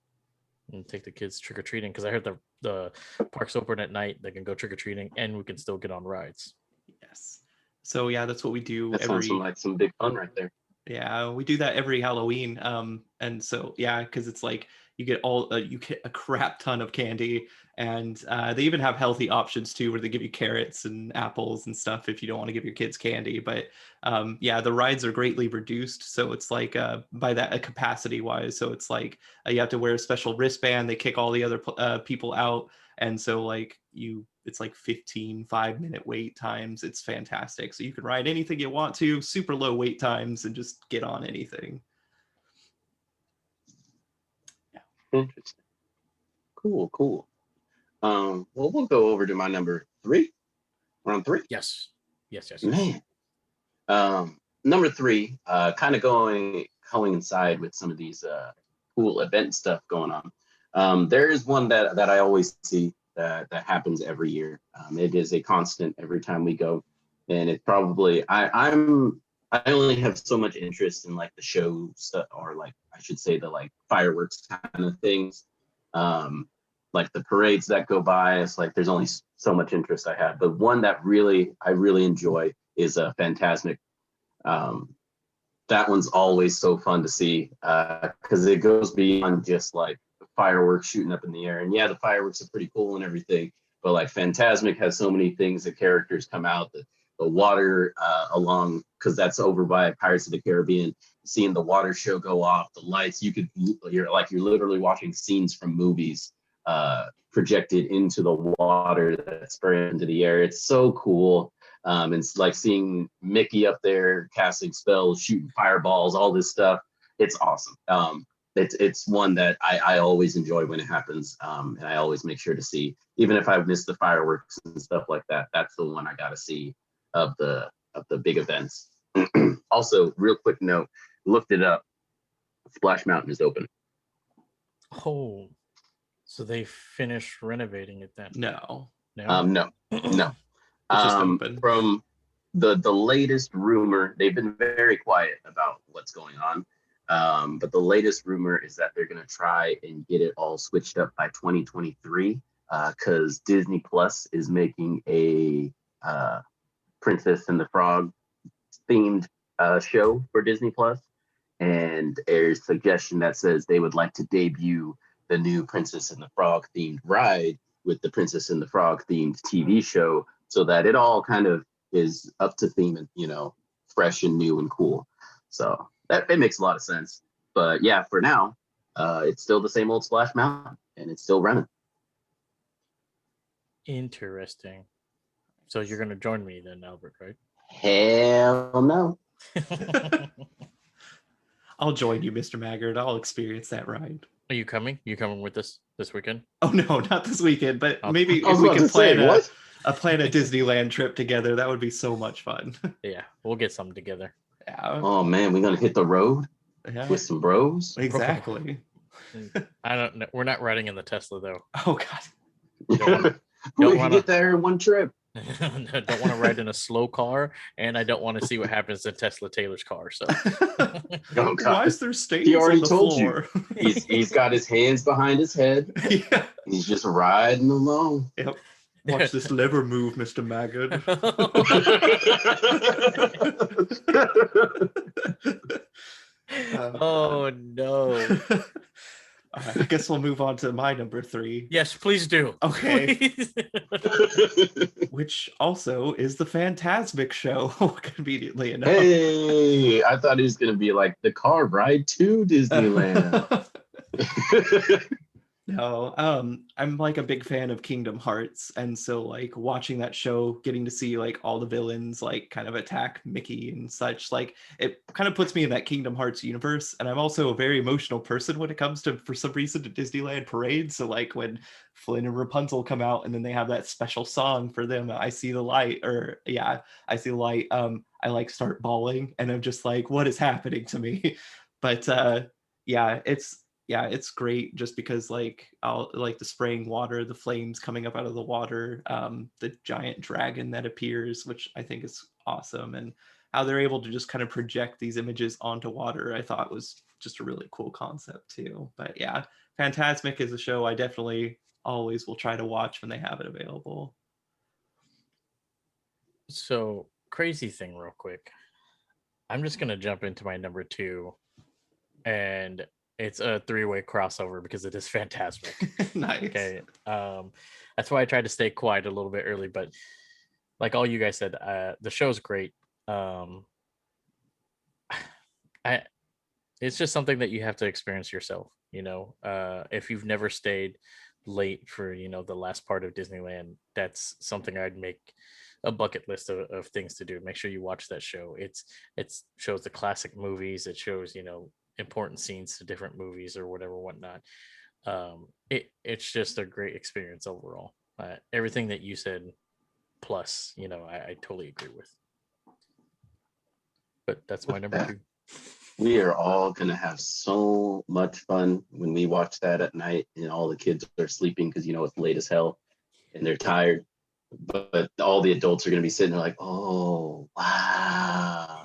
and take the kids trick or treating, because I heard the park's open at night. They can go trick or treating and we can still get on rides. Yes. So yeah, that's what we do That sounds like some big fun right there. Yeah, we do that every Halloween. And so yeah, because it's like you get a crap ton of candy, and they even have healthy options too, where they give you carrots and apples and stuff if you don't want to give your kids candy. But yeah, the rides are greatly reduced, so it's like by that capacity wise. So it's like you have to wear a special wristband. They kick all the other people out, and so like it's like 15 5-minute wait times. It's fantastic. So you can ride anything you want to, super low wait times, and just get on anything. Yeah. Interesting. Cool. Well, we'll go over to my number 3. We're on 3. Yes. Man. Number 3, kind of going inside with some of these cool event stuff going on. There is one that I always see that happens every year. It is a constant every time we go, and it's probably I only have so much interest in like the show stuff, or like I should say the like fireworks kind of things, like the parades that go by. It's like there's only so much interest I have, but one that I really enjoy is a Fantasmic. That one's always so fun to see because it goes beyond just like fireworks shooting up in the air. And yeah, the fireworks are pretty cool and everything, but like Fantasmic has so many things. The characters come out, the water along, because that's over by Pirates of the Caribbean, seeing the water show go off, the lights, you're literally watching scenes from movies projected into the water that's spraying into the air. It's so cool. It's like seeing Mickey up there casting spells, shooting fireballs, all this stuff. It's awesome. It's one that I always enjoy when it happens, and I always make sure to see, even if I've missed the fireworks and stuff like that. That's the one I got to see of the big events. Also, real quick note, looked it up. Splash Mountain is open. Oh, so they finished renovating it then? No. No. It's just open. From the latest rumor, they've been very quiet about what's going on. But the latest rumor is that they're going to try and get it all switched up by 2023 because Disney Plus is making a Princess and the Frog themed show for Disney Plus. And there's a suggestion that says they would like to debut the new Princess and the Frog themed ride with the Princess and the Frog themed TV show, so that it all kind of is up to theme and, fresh and new and cool. So it makes a lot of sense. But yeah, for now, it's still the same old Splash Mountain, and it's still running. Interesting. So you're going to join me then, Albert, right? Hell no. I'll join you, Mr. Maggard. I'll experience that ride. Are you coming? You coming with us this weekend? Oh no, not this weekend, but I'll- maybe I was if we about can to say, plan what? plan a Disneyland trip together. That would be so much fun. Yeah, we'll get something together. Yeah. Oh man, we're gonna hit the road Yeah. with some bros. Exactly. I don't know. We're not riding in the Tesla though. Oh God. We can wanna- get there in one trip. Don't want to ride in a slow car, and I don't want to see what happens in Tesla Taylor's car. So Oh, Why God. is there stains already on the told you. floor? He's got his hands behind his head. Yeah. He's just riding along. Yep. Watch this lever move, Mr. Maggot. Oh no. I guess we'll move on to my number 3. Yes, please do. Okay. Please. Which also is the Fantasmic show, conveniently enough. Hey, I thought it was gonna be like the car ride to Disneyland. No, I'm like a big fan of Kingdom Hearts, and so like watching that show, getting to see like all the villains like kind of attack Mickey and such, like it kind of puts me in that Kingdom Hearts universe. And I'm also a very emotional person when it comes to, for some reason, to Disneyland parades. So like when Flynn and Rapunzel come out, and then they have that special song for them, I See the Light, or yeah, I See the Light. I like start bawling, and I'm just like, what is happening to me? But yeah, it's great just because like I'll like the spraying water, the flames coming up out of the water, the giant dragon that appears, which I think is awesome, and how they're able to just kind of project these images onto water, I thought was just a really cool concept too. But yeah, Fantasmic is a show I definitely always will try to watch when they have it available. So, crazy thing real quick. I'm just gonna jump into my number 2, and it's a 3-way crossover because it is fantastic. Nice. Okay. That's why I tried to stay quiet a little bit early, but like all you guys said, the show's great. It's just something that you have to experience yourself, if you've never stayed late for, the last part of Disneyland, that's something I'd make a bucket list of things to do. Make sure you watch that show. It shows the classic movies. It shows, important scenes to different movies or whatnot. It's just a great experience overall. Everything that you said, plus, I totally agree with. But that's my number 2. We are all gonna have so much fun when we watch that at night, and all the kids are sleeping because it's late as hell and they're tired. But all the adults are gonna be sitting there like, oh wow.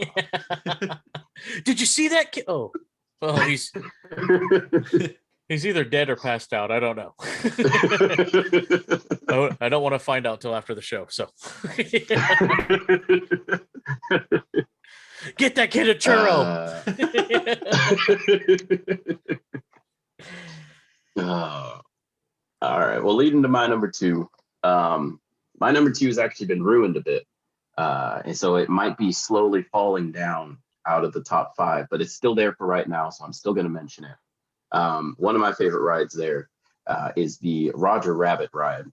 Did you see that kid? Oh, well, he's either dead or passed out. I don't know. I don't want to find out till after the show. So get that kid a churro. All right. Well, leading to my number 2. My number 2 has actually been ruined a bit. And so it might be slowly falling down out of the top 5, but it's still there for right now. So I'm still going to mention it. One of my favorite rides there is the Roger Rabbit ride.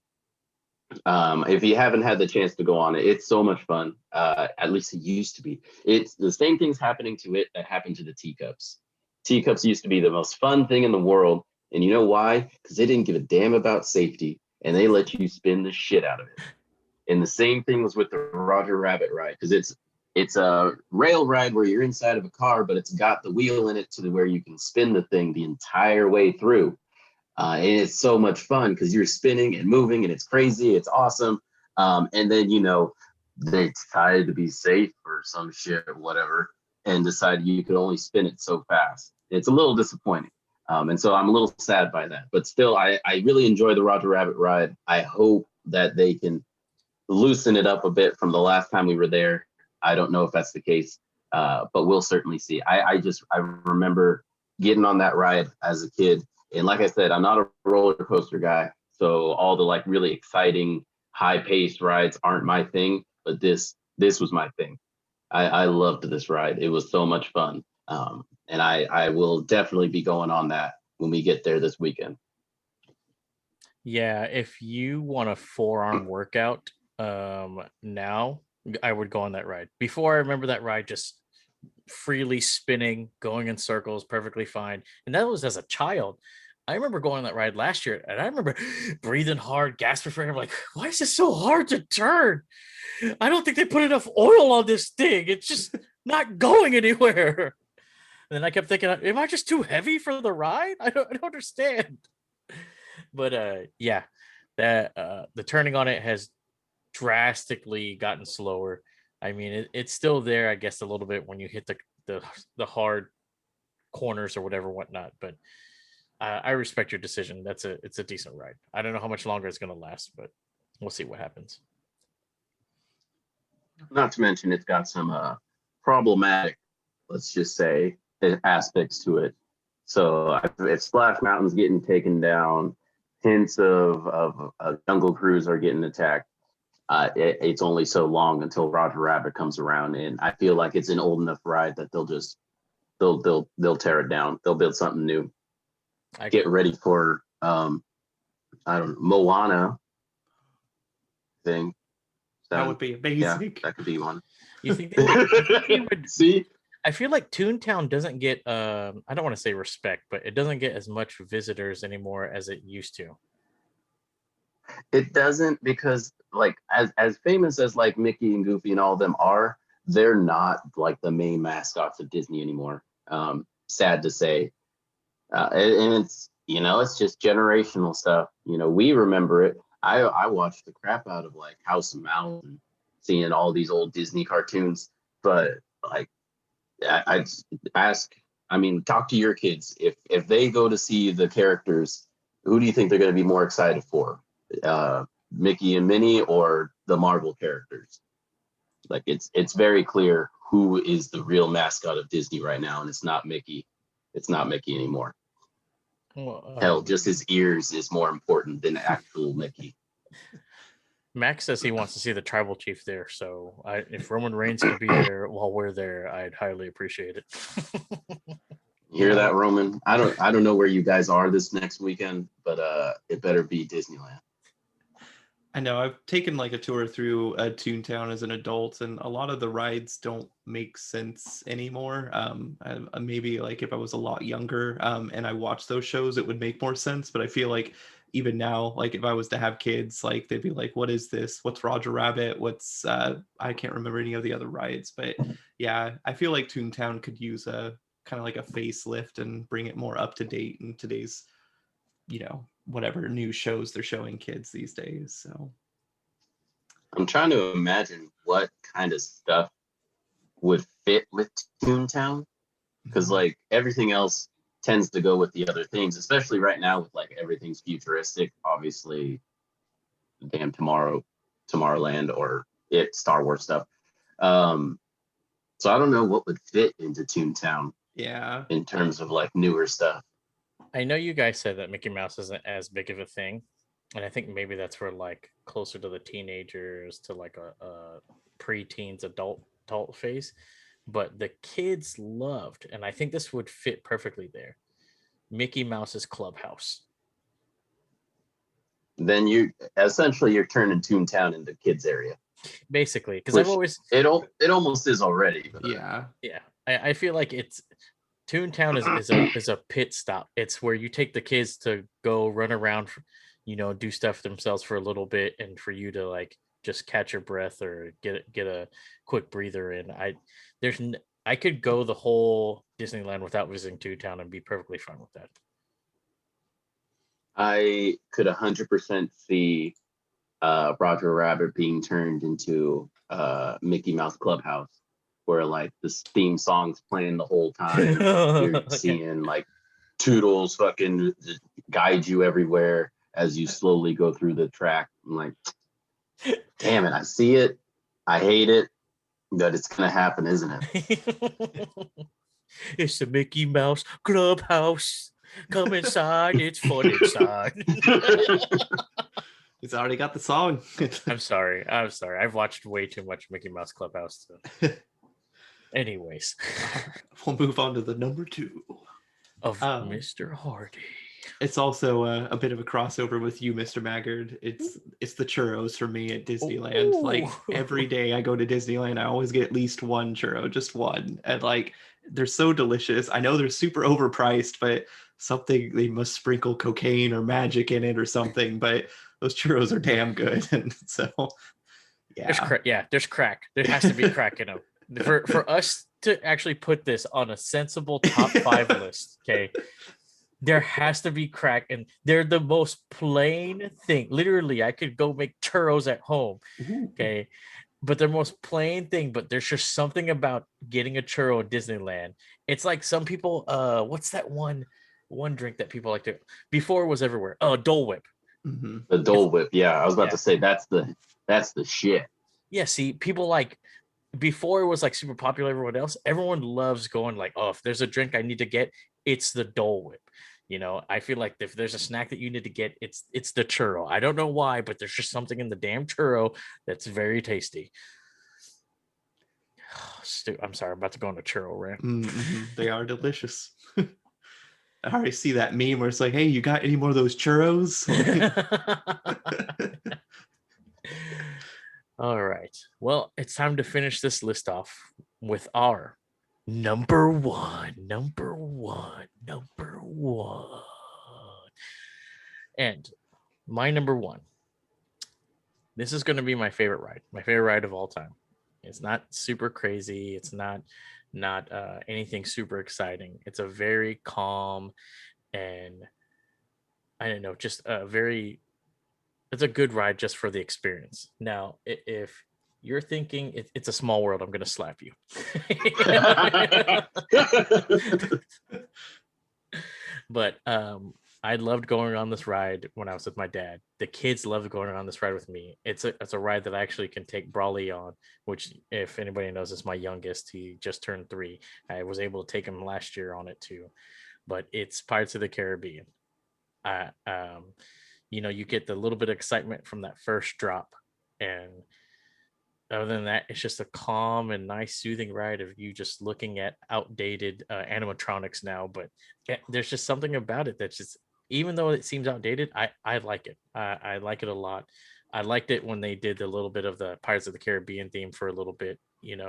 If you haven't had the chance to go on it, it's so much fun. At least it used to be. It's the same things happening to it that happened to the teacups. Teacups used to be the most fun thing in the world. And you know why? Because they didn't give a damn about safety, and they let you spin the shit out of it. And the same thing was with the Roger Rabbit ride, because it's a rail ride where you're inside of a car, but it's got the wheel in it to where you can spin the thing the entire way through. And it's so much fun because you're spinning and moving, and it's crazy. It's awesome. And then, they decided to be safe or some shit or whatever, and decided you could only spin it so fast. It's a little disappointing. And so I'm a little sad by that. But still, I really enjoy the Roger Rabbit ride. I hope that they can loosen it up a bit from the last time we were there. I don't know if that's the case, but we'll certainly see. I remember getting on that ride as a kid. And like I said, I'm not a roller coaster guy. So all the like really exciting, high-paced rides aren't my thing. But this was my thing. I loved this ride. It was so much fun. And I will definitely be going on that when we get there this weekend. Yeah, if you want a forearm workout, now I would go on that ride. Before, I remember that ride just freely spinning, going in circles, perfectly fine. And that was as a child. I remember going on that ride last year, and I remember breathing hard, gasping for air. I'm like, why is this so hard to turn? I don't think they put enough oil on this thing. It's just not going anywhere. And then I kept thinking, am I just too heavy for the ride? I don't understand. But yeah, that the turning on it has drastically gotten slower. I mean, it's still there, I guess, a little bit when you hit the hard corners or whatnot. But I respect your decision. It's a decent ride. I don't know how much longer it's going to last, but we'll see what happens. Not to mention, it's got some problematic, let's just say, aspects to it. So if Splash Mountain's getting taken down, hints of Jungle Cruise are getting attacked. It's only so long until Roger Rabbit comes around, and I feel like it's an old enough ride that they'll tear it down. They'll build something new. Get ready for I don't know, Moana thing. That would be amazing. Yeah, that could be one. You think they would See? I feel like Toontown doesn't get I don't want to say respect, but it doesn't get as much visitors anymore as it used to. It doesn't, because like as famous as like Mickey and Goofy and all of them are, they're not like the main mascots of Disney anymore. Sad to say. And it's, it's just generational stuff. We remember it. I watched the crap out of like House of Mouse and seeing all these old Disney cartoons, but like I talk to your kids. If they go to see the characters, who do you think they're going to be more excited for? Mickey and Minnie or the Marvel characters? Like it's very clear who is the real mascot of Disney right now, and it's not Mickey. It's not Mickey anymore. Well, Hell, just his ears is more important than actual Mickey. Max says he wants to see the tribal chief there, so if Roman Reigns could be there while we're there, I'd highly appreciate it. You hear that, Roman? I don't know where you guys are this next weekend, but it better be Disneyland. I know I've taken like a tour through Toontown as an adult, and a lot of the rides don't make sense anymore. Maybe like if I was a lot younger and I watched those shows, it would make more sense. But I feel like even now, like if I was to have kids, like they'd be like, "What is this? What's Roger Rabbit? What's I can't remember any of the other rides." But yeah, I feel like Toontown could use a kind of like a facelift and bring it more up to date in today's, whatever new shows they're showing kids these days. So I'm trying to imagine what kind of stuff would fit with Toontown, because like everything else tends to go with the other things, especially right now with like everything's futuristic. Obviously, damn Tomorrowland or Star Wars stuff. So I don't know what would fit into Toontown. Yeah. In terms of like newer stuff. I know you guys said that Mickey Mouse isn't as big of a thing, and I think maybe that's for like closer to the teenagers, to like a pre-teens adult phase. But the kids loved, and I think this would fit perfectly there, Mickey Mouse's Clubhouse. Then you're turning Toontown into kids area. Basically, because I've always it almost is already. But yeah. I feel like it's Toontown is a pit stop. It's where you take the kids to go run around, do stuff themselves for a little bit, and for you to like just catch your breath or get a quick breather in. I could go the whole Disneyland without visiting Toontown and be perfectly fine with that. I could 100% see Roger Rabbit being turned into Mickey Mouse Clubhouse, where like this theme song's playing the whole time. You're seeing like Toodles fucking guide you everywhere as you slowly go through the track. I'm like, damn it, I see it, I hate it, but it's gonna happen, isn't it? It's the Mickey Mouse Clubhouse. Come inside, it's fun inside. He's already got the song. I'm sorry. I've watched way too much Mickey Mouse Clubhouse. Anyways, we'll move on to the number 2 of Mr. Hardy. It's also a bit of a crossover with you, Mr. Maggard. It's the churros for me at Disneyland. Ooh. Like every day I go to Disneyland, I always get at least one churro, just one. And like they're so delicious. I know they're super overpriced, but something, they must sprinkle cocaine or magic in it or something, but those churros are damn good. And so yeah. There's crack. There has to be crack in them. For us to actually put this on a sensible top 5 list, okay, there has to be crack, and they're the most plain thing. Literally, I could go make churros at home, okay, but they're most plain thing. But there's just something about getting a churro at Disneyland. It's like some people, what's that one drink that people like to, before it was everywhere? Oh, Dole Whip. The Dole Whip. Yeah, I was about to say that's the shit. Yeah, see, people like, before it was like super popular, everyone loves going like, oh, if there's a drink I need to get, it's the Dole Whip. You know, I feel like if there's a snack that you need to get, it's the churro. I don't know why, but there's just something in the damn churro that's very tasty. I'm sorry, I'm about to go on a churro rant. They are delicious. I already see that meme where it's like, hey, you got any more of those churros? All right. Well, it's time to finish this list off with our number one. And my number one, this is going to be my favorite ride of all time. It's not super crazy. It's not anything super exciting. It's a very calm and, I don't know, just it's a good ride just for the experience. Now, if you're thinking it's a small world, I'm going to slap you. But I loved going on this ride when I was with my dad. The kids loved going on this ride with me. It's a ride that I actually can take Brawley on, which, if anybody knows, is my youngest. He just turned 3. I was able to take him last year on it too. But it's Pirates of the Caribbean. You get the little bit of excitement from that first drop, and other than that, it's just a calm and nice, soothing ride of you just looking at outdated animatronics now. But there's just something about it that's just, even though it seems outdated, I like it. I like it a lot. I liked it when they did a little bit of the Pirates of the Caribbean theme for a little bit,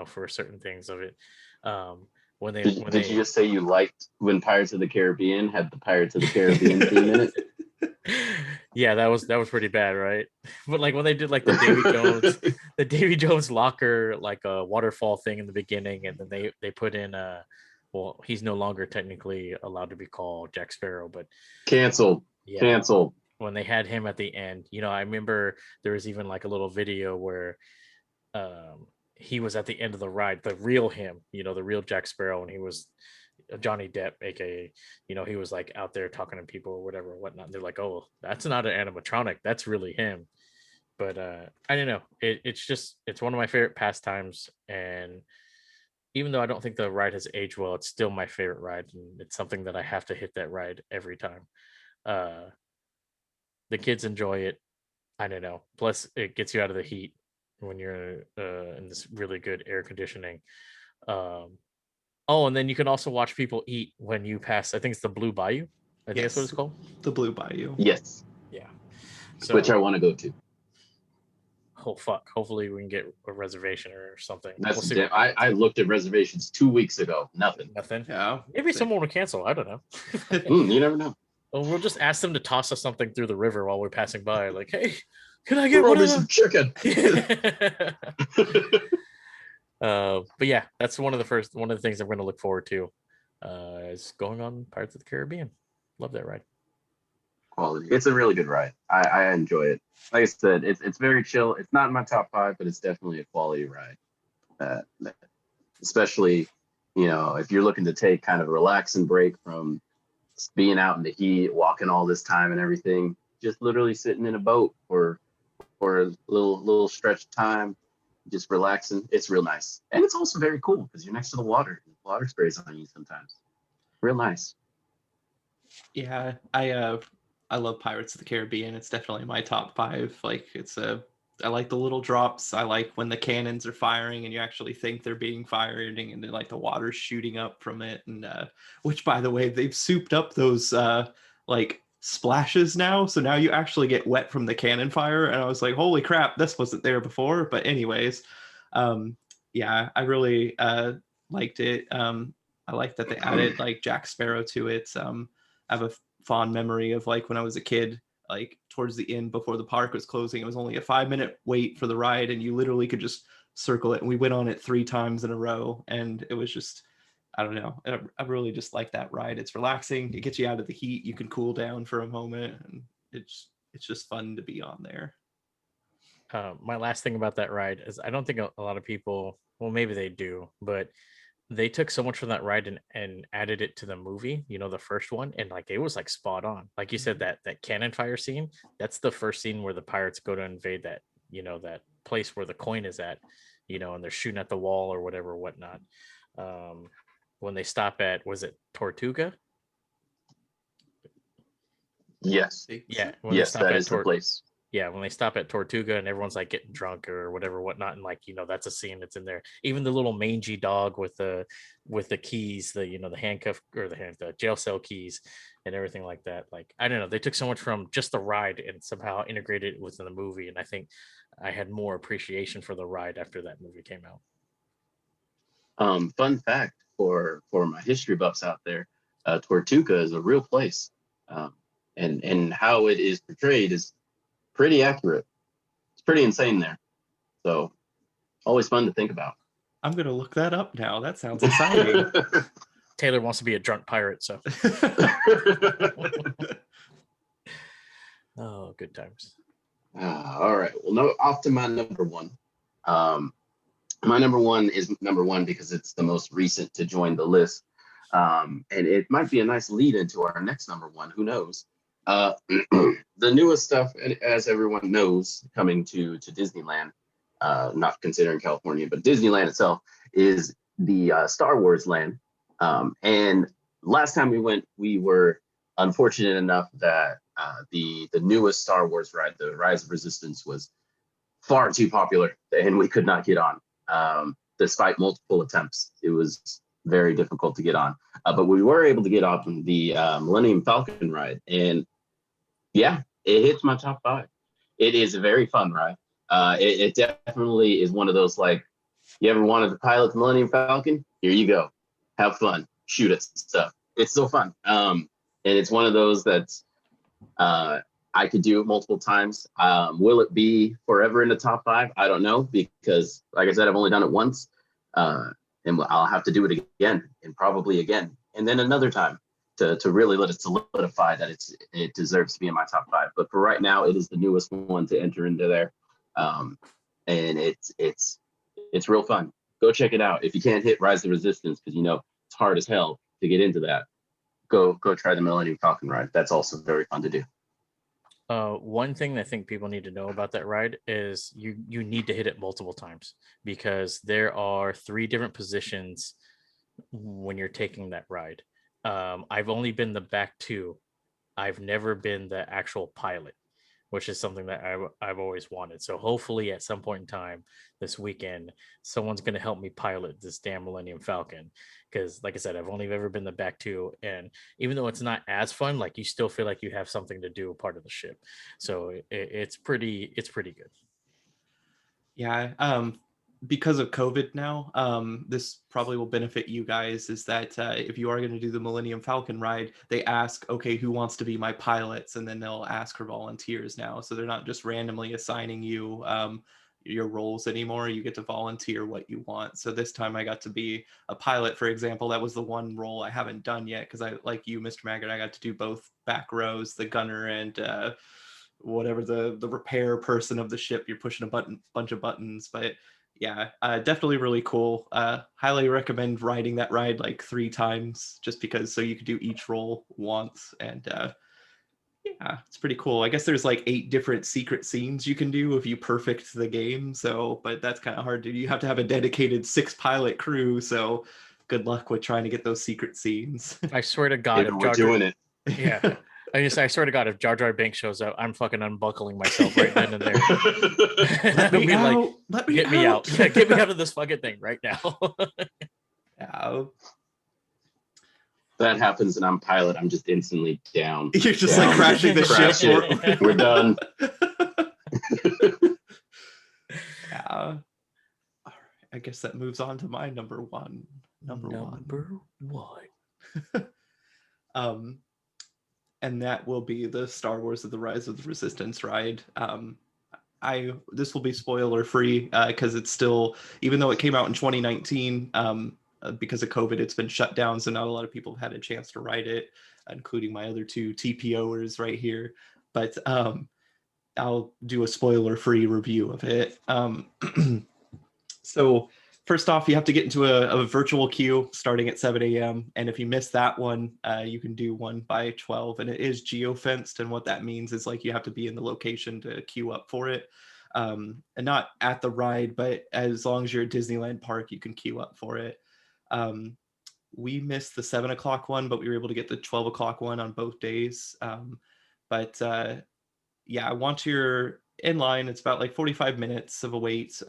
for certain things of it. Did you just say you liked when Pirates of the Caribbean had the Pirates of the Caribbean theme in it? Yeah, that was pretty bad, right? But like when they did like the Davy Jones locker, like a waterfall thing in the beginning, and then they put in well, he's no longer technically allowed to be called Jack Sparrow, but canceled. When they had him at the end, I remember there was even like a little video where he was at the end of the ride, the real him, the real Jack Sparrow, and he was Johnny Depp, aka, he was like out there talking to people or whatever, whatnot. And they're like, oh, that's not an animatronic, that's really him. But I don't know. It's one of my favorite pastimes, and even though I don't think the ride has aged well, it's still my favorite ride, and it's something that I have to hit that ride every time. The kids enjoy it. I don't know. Plus, it gets you out of the heat when you're in this really good air conditioning. Oh, and then you can also watch people eat when you pass. I think it's the Blue Bayou. I think that's what it's called. The Blue Bayou. Yes. Yeah. So, which I want to go to. Oh fuck! Hopefully we can get a reservation or something. I looked at reservations 2 weeks ago. Nothing. Yeah. Maybe someone will cancel. I don't know. You never know. Well, we'll just ask them to toss us something through the river while we're passing by. Like, hey, can I get one of some chicken? But yeah, that's one of the things I'm going to look forward to is going on Pirates of the Caribbean. Love that ride. Quality. It's a really good ride. I enjoy it. Like I said, it's very chill. It's not in my top 5, but it's definitely a quality ride. Especially, if you're looking to take kind of a relax and break from being out in the heat, walking all this time and everything, just literally sitting in a boat for a little stretch of time, just relaxing. It's real nice. And it's also very cool because you're next to the water. The water sprays on you sometimes. Real nice. Yeah, I love Pirates of the Caribbean. It's definitely my top 5. Like I like the little drops. I like when the cannons are firing and you actually think they're being fired, and then like the water's shooting up from it. And which, by the way, they've souped up those like splashes now. So now you actually get wet from the cannon fire. And I was like, holy crap, this wasn't there before. But anyways, yeah, I really liked it. I like that they added like Jack Sparrow to it. have a fond memory of like when I was a kid, like towards the end before the park was closing, it was only a 5-minute wait for the ride, and you literally could just circle it. And we went on it 3 times in a row, and it was just, I don't know. I really just like that ride. It's relaxing. It gets you out of the heat. You can cool down for a moment, and it's just fun to be on there. My last thing about that ride is I don't think a lot of people, well, maybe they do, but they took so much from that ride and added it to the movie, the first one, and like it was like spot on. Like you said, that cannon fire scene, that's the first scene where the pirates go to invade that, that place where the coin is at, and they're shooting at the wall or whatever, whatnot. When they stop at, was it Tortuga? Yes. Yeah. Yes, that is the place. Yeah, when they stop at Tortuga and everyone's like getting drunk or whatever, whatnot, and like that's a scene that's in there. Even the little mangy dog with the keys, the handcuff or the jail cell keys and everything like that. Like I don't know, they took so much from just the ride and somehow integrated it within the movie, and I think I had more appreciation for the ride after that movie came out. Fun fact for my history buffs out there, Tortuga is a real place, and how it is portrayed is pretty accurate. It's pretty insane there. So always fun to think about. I'm going to look that up now. That sounds exciting. Taylor wants to be a drunk pirate, so. Oh, good times. All right. Well, no, off to my number one. My number one is number one because it's the most recent to join the list. And it might be a nice lead into our next number one. Who knows? The newest stuff, as everyone knows, coming to Disneyland, not considering California, but Disneyland itself, is the Star Wars land. And last time we went, we were unfortunate enough that the newest Star Wars ride, the Rise of Resistance, was far too popular and we could not get on. Despite multiple attempts, it was very difficult to get on. But we were able to get on the Millennium Falcon ride, and yeah, it hits my top 5. It is a very fun ride. It definitely is one of those, like, you ever wanted to pilot the Millennium Falcon? Here you go. Have fun. Shoot at stuff. It's so fun. And it's one of those that's I could do it multiple times. Will it be forever in the top 5? I don't know, because like I said, I've only done it once. And I'll have to do it again and probably again. And then another time to really let it solidify that it deserves to be in my top 5. But for right now, it is the newest one to enter into there. And it's real fun. Go check it out. If you can't hit Rise of the Resistance, because it's hard as hell to get into that, go try the Millennium Falcon ride. That's also very fun to do. One thing I think people need to know about that ride is you need to hit it multiple times, because there are 3 different positions when you're taking that ride. I've only been the back 2. I've never been the actual pilot, which is something that I've always wanted. So hopefully at some point in time this weekend, someone's going to help me pilot this damn Millennium Falcon. Because like I said, I've only ever been the back 2. And even though it's not as fun, like you still feel like you have something to do, part of the ship. So it's pretty good. Yeah. Because of COVID now, this probably will benefit you guys, is that if you are going to do the Millennium Falcon ride, they ask, okay, who wants to be my pilots? And then they'll ask for volunteers now. So they're not just randomly assigning you your roles anymore. You get to volunteer what you want. So this time I got to be a pilot, for example. That was the one role I haven't done yet, because I, like you, Mr. Maggart, I got to do both back rows, the gunner and whatever the repair person of the ship. You're pushing a bunch of buttons. But yeah, definitely really cool. Highly recommend riding that ride like 3 times, just because so you could do each role once. And yeah, it's pretty cool. I guess there's like 8 different secret scenes you can do if you perfect the game. So, but that's kind of hard to do. You have to have a dedicated 6 pilot crew. So good luck with trying to get those secret scenes. I swear to God, if we're doing it. Yeah. I swear to God, if Jar Jar Binks shows up, I'm fucking unbuckling myself right then and there. Let me out. Let me get me out. Yeah, get me out of this fucking thing right now. Yeah. That happens and I'm pilot, I'm just instantly down. You're just like crashing the ship. We're done. Yeah. All right. I guess that moves on to my number one. Number one. and that will be the Star Wars: The Rise of the Resistance ride. This will be spoiler free because it's still, even though it came out in 2019, because of COVID, it's been shut down, so not a lot of people have had a chance to ride it, including my other two TPOers right here. But I'll do a spoiler free review of it. So first off, you have to get into a virtual queue starting at 7 a.m. And if you miss that one, you can do one by 12. And it is geofenced. And what that means is like you have to be in the location to queue up for it. And not at the ride, but as long as you're at Disneyland Park, you can queue up for it. We missed the 7 o'clock one, but we were able to get the 12 o'clock one on both days. Yeah, once you're in line, it's about like 45 minutes of a wait.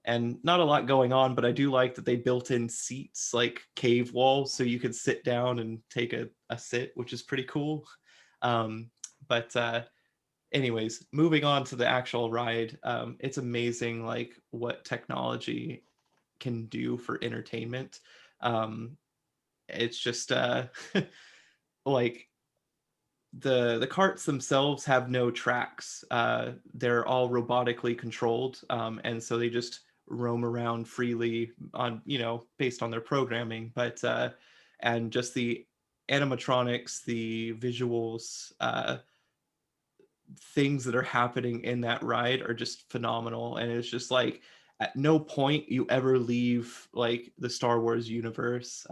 And not a lot going on, but I do like that they built in seats, like cave walls, so you could sit down and take a sit, which is pretty cool. Anyways, moving on to the actual ride, it's amazing like what technology can do for entertainment. It's just like the carts themselves have no tracks. They're all robotically controlled, and so they just roam around freely on, based on their programming. But and just the animatronics, the visuals, things that are happening in that ride are just phenomenal. And it's just like at no point you ever leave like the Star Wars universe.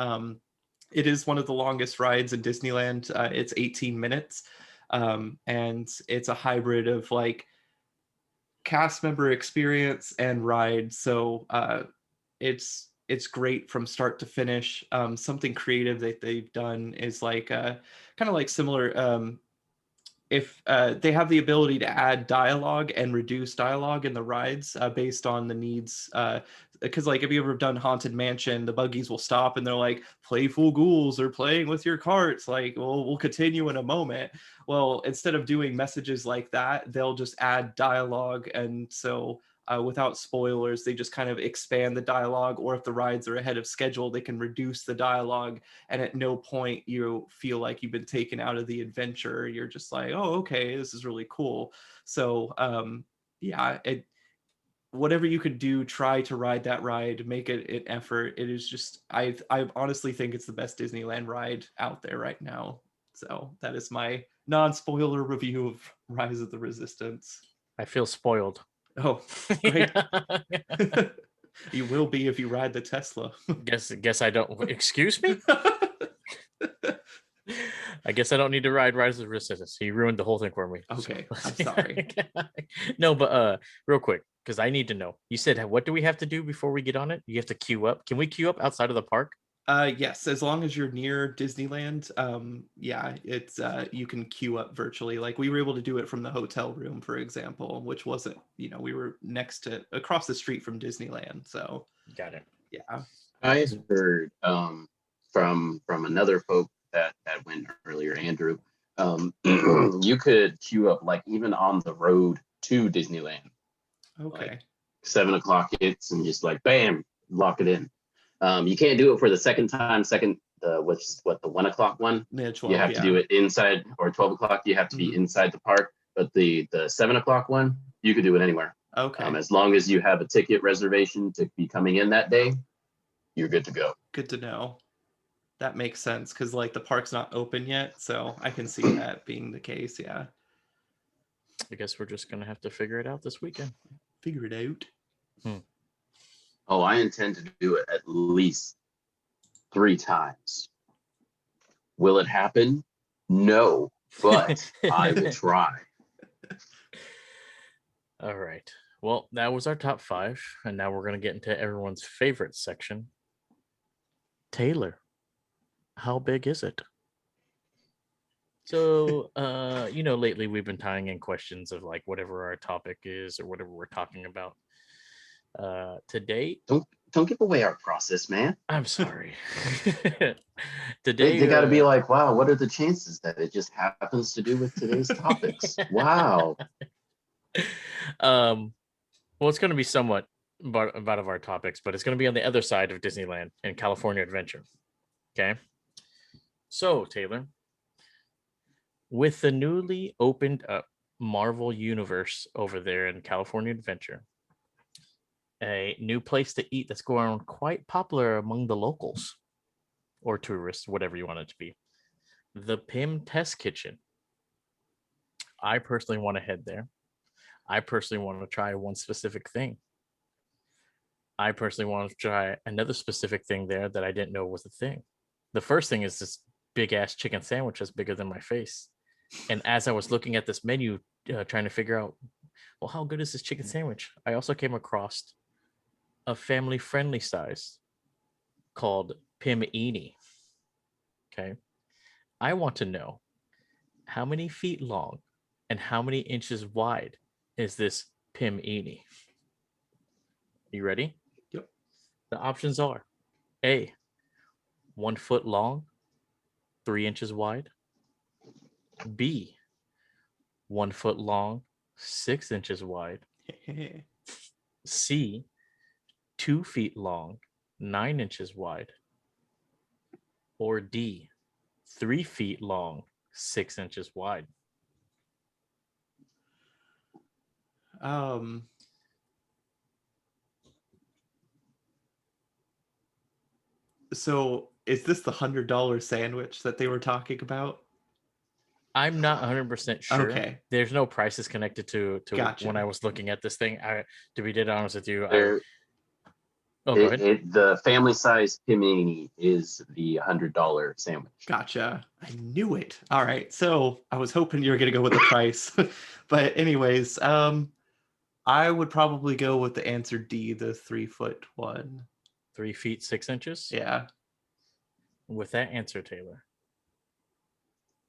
It is one of the longest rides in Disneyland. It's 18 minutes. And it's a hybrid of like cast member experience and ride. So it's great from start to finish. Something creative that they've done is like kind of like similar. If they have the ability to add dialogue and reduce dialogue in the rides based on the needs. Because like if you ever done Haunted Mansion, the buggies will stop and they're like, playful ghouls are playing with your carts. Like, well, we'll continue in a moment. Well, instead of doing messages like that, they'll just add dialogue. And so without spoilers, they just kind of expand the dialogue, or if the rides are ahead of schedule, they can reduce the dialogue. And at no point you feel like you've been taken out of the adventure. You're just like, oh, okay, this is really cool. So yeah, whatever you could do, try to ride that ride, make it an effort. It is just, I honestly think it's the best Disneyland ride out there right now. So that is my non-spoiler review of Rise of the Resistance. I feel spoiled. Oh, great. You will be if you ride the Tesla. Guess I don't. Excuse me? I guess I don't need to ride Rise of the Resistance. He ruined the whole thing for me. Okay, I'm sorry. No, but real quick, because I need to know. You said, what do we have to do before we get on it? You have to queue up. Can we queue up outside of the park? Yes, as long as you're near Disneyland, yeah, it's you can queue up virtually. Like we were able to do it from the hotel room, for example, which wasn't, we were across the street from Disneyland. So got it. Yeah. I heard from another folk that went earlier, Andrew. You could queue up like even on the road to Disneyland. Okay. Like 7 o'clock hits and just like bam, lock it in. You can't do it for the the 1 o'clock one. Yeah, 12, you have to do it inside, or 12 o'clock. You have to be inside the park. But the 7 o'clock one, you could do it anywhere. Okay. As long as you have a ticket reservation to be coming in that day, you're good to go. Good to know. That makes sense because like the park's not open yet, so I can see that being the case. Yeah. I guess we're just gonna have to figure it out this weekend. Figure it out. Oh, I intend to do it at least 3 times. Will it happen? No, but I will try. All right. Well, that was our top 5, and now we're gonna get into everyone's favorite section. Taylor, how big is it? So, lately we've been tying in questions of like whatever our topic is or whatever we're talking about. Today, Don't give away our process, man. I'm sorry. Today, They got to be like, wow, what are the chances that it just happens to do with today's topics? Wow. Well, it's going to be somewhat about of our topics, but it's going to be on the other side of Disneyland and California Adventure. Okay. So, Taylor, With the newly opened up Marvel Universe over there in California Adventure, a new place to eat that's going quite popular among the locals or tourists, whatever you want it to be. The Pim Test Kitchen. I personally want to head there. I personally want to try one specific thing. I personally want to try another specific thing there that I didn't know was a thing. The first thing is this big ass chicken sandwich that's bigger than my face. And as I was looking at this menu, trying to figure out, well, how good is this chicken sandwich? I also came across a family friendly size called Pimini. Okay. I want to know how many feet long and how many inches wide is this Pimini? You ready? Yep. The options are A, 1 foot long, 3 inches wide. B, 1 foot long, 6 inches wide. C, 2 feet long, 9 inches wide. Or D, 3 feet long, 6 inches wide. So is this the $100 sandwich that they were talking about? I'm not 100% sure. Okay. There's no prices connected to Gotcha. when I was looking at this thing. To be dead honest with you, There, go ahead. the family size Pimini is the $100 sandwich. Gotcha. I knew it. All right. So I was hoping you were going to go with the price. But anyways, I would probably go with the answer D, the 3 foot one. 3 feet 6 inches. Yeah. With that answer, Taylor,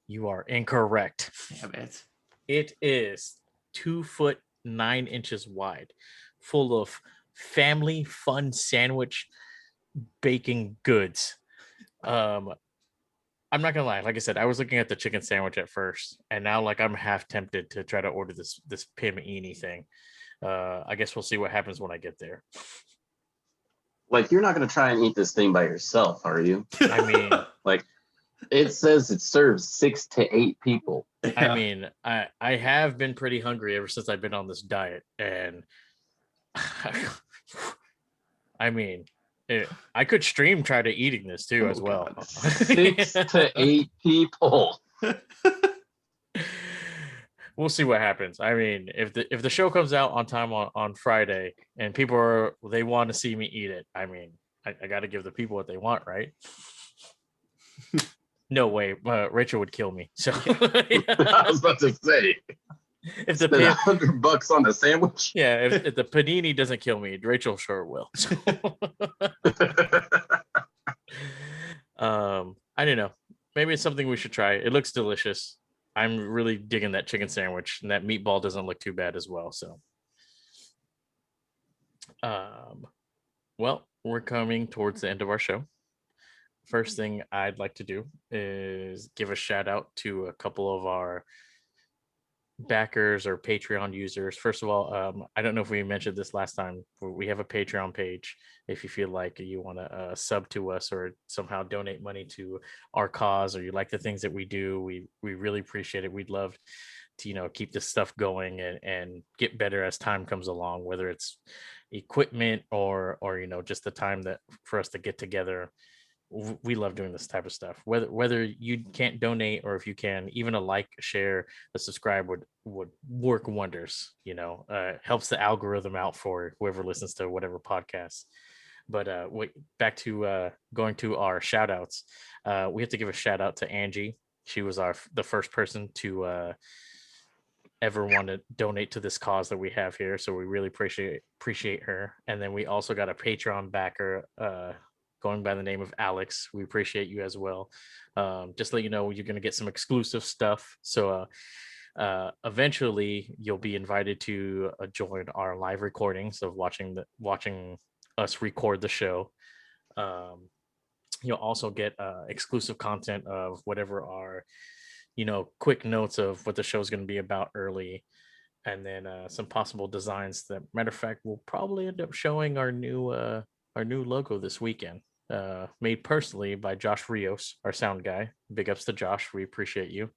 you are incorrect. Damn it. It is 2 foot 9 inches wide, full of family fun sandwich baking goods. I'm not gonna lie. Like I said, I was looking at the chicken sandwich at first, and now like I'm half tempted to try to order this Pimini thing. I guess we'll see what happens when I get there. Like, you're not going to try and eat this thing by yourself, are you? I mean, Like, it says it serves 6 to 8 people. Yeah. I mean, I have been pretty hungry ever since I've been on this diet, and I mean, I could stream try to eating this too as well. God. 6 to 8 people. We'll see what happens. I mean, if the show comes out on time on Friday and people they want to see me eat it, I mean, I got to give the people what they want, right? No way, Rachel would kill me. So I was about to say, if the spend $100 on a sandwich. yeah, if the panini doesn't kill me, Rachel sure will. So, I don't know. Maybe it's something we should try. It looks delicious. I'm really digging that chicken sandwich, and that meatball doesn't look too bad as well. So, well, we're coming towards the end of our show. First thing I'd like to do is give a shout out to a couple of our backers or Patreon users. First of all, I don't know if we mentioned this last time. We have a Patreon page. If you feel like you want to sub to us or somehow donate money to our cause, or you like the things that we do, we really appreciate it. We'd love to keep this stuff going and get better as time comes along, whether it's equipment or just the time that for us to get together. We love doing this type of stuff. Whether you can't donate or if you can, even a like, share, a subscribe would work wonders. Helps the algorithm out for whoever listens to whatever podcast. But back to going to our shout outs. We have to give a shout out to Angie. She was the first person to ever want to donate to this cause that we have here. So we really appreciate her. And then we also got a Patreon backer going by the name of Alex. We appreciate you as well. Just to let you know, you're going to get some exclusive stuff. So eventually you'll be invited to join our live recordings of watching us record the show. You'll also get exclusive content of whatever our quick notes of what the show is going to be about early, and then some possible designs that, matter of fact, we'll probably end up showing our new logo this weekend, made personally by Josh Rios, our sound guy. Big ups to Josh. We appreciate you.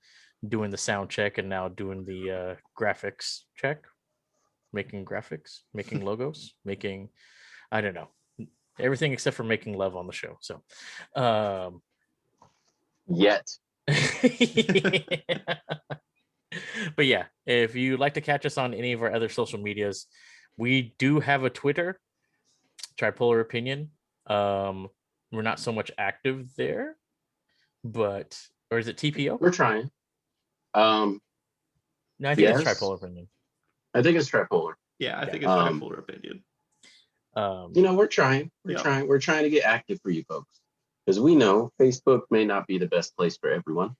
doing the sound check and now doing the graphics check, making graphics, making logos, making, I don't know, everything except for making love on the show. So, Yet. but yeah, if you like to catch us on any of our other social medias, we do have a Twitter, Tripolar Opinion. We're not so much active there, but, or is it TPO? We're trying. No, I think it's yes. Tripolar Opinion. I think it's Tripolar. Yeah, I think it's Tripolar Opinion. We're trying. We're trying to get active for you folks, because we know Facebook may not be the best place for everyone.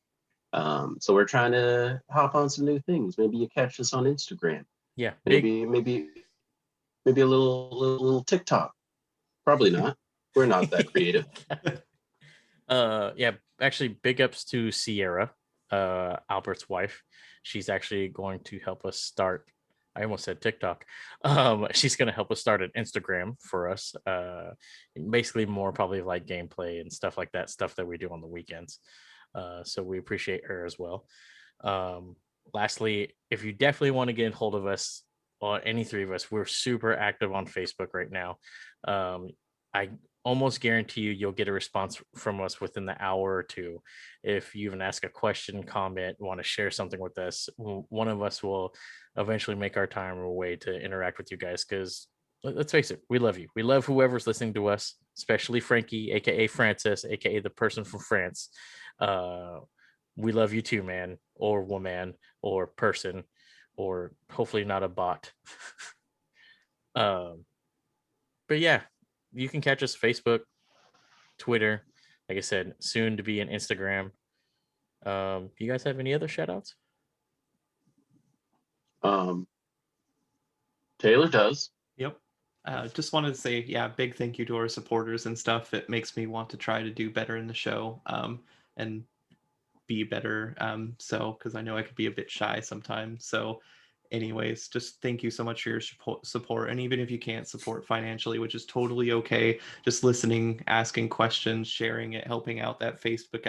So we're trying to hop on some new things. Maybe you catch us on Instagram. Yeah, maybe a little TikTok. Probably not. We're not that creative. Yeah, actually, big ups to Sierra, Albert's wife. She's actually going to help us start. I almost said TikTok. She's going to help us start an Instagram for us. Basically, more probably like gameplay and stuff like that, stuff that we do on the weekends. So we appreciate her as well. Lastly, if you definitely want to get a hold of us, or any three of us, we're super active on Facebook right now. I almost guarantee you'll get a response from us within the hour or two. If you even ask a question, comment, want to share something with us, one of us will eventually make our time a way to interact with you guys, because let's face it, we love you. We love whoever's listening to us, especially Frankie, aka Francis, aka the person from France. We love you too, man, or woman, or person, or hopefully not a bot. But yeah, you can catch us Facebook, Twitter, like I said, soon to be an Instagram. You guys have any other shout outs? Taylor does. Yep. Just wanted to say, yeah, big thank you to our supporters and stuff. It makes me want to try to do better in the show, and be better. So, because I know I could be a bit shy sometimes. So, anyways, just thank you so much for your support. And even if you can't support financially, which is totally okay, just listening, asking questions, sharing it, helping out that Facebook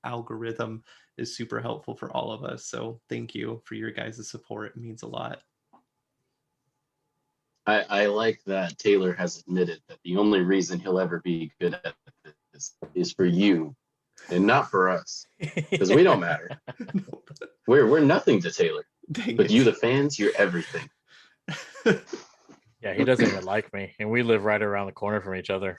algorithm is super helpful for all of us. So thank you for your guys' support. It means a lot. I like that Taylor has admitted that the only reason he'll ever be good at this is for you and not for us, because we don't matter. We're nothing to Taylor. But you, the fans, you're everything. Yeah, he doesn't even like me, and we live right around the corner from each other.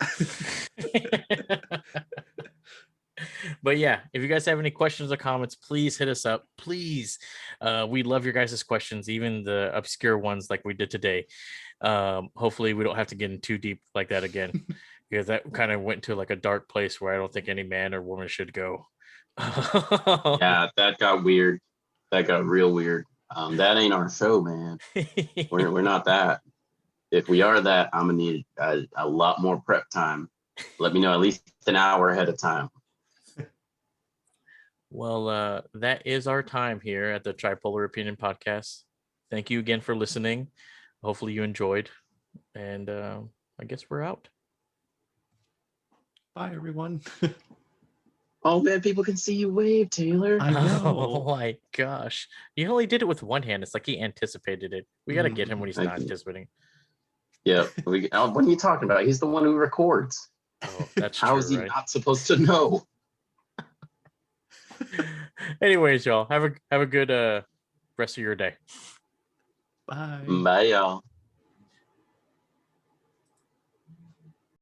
But yeah, if you guys have any questions or comments, please hit us up. Please. We love your guys' questions, even the obscure ones like we did today. Hopefully we don't have to get in too deep like that again, because that kind of went to like a dark place where I don't think any man or woman should go. Yeah, that got weird. That got real weird. That ain't our show, man. We're not that. If we are that, I'm gonna need a lot more prep time. Let me know at least an hour ahead of time. Well, that is our time here at the Tripolar Opinion Podcast. Thank you again for listening. Hopefully you enjoyed, and I guess we're out. Bye, everyone. Oh man, people can see you wave, Taylor. I know. Oh my gosh. You only did it with one hand. It's like he anticipated it. We got to get him when he's not anticipating. Yeah. What are you talking about? He's the one who records. Oh, that's How true, is he right? not supposed to know? Anyways, y'all, have a good rest of your day. Bye. Bye, y'all.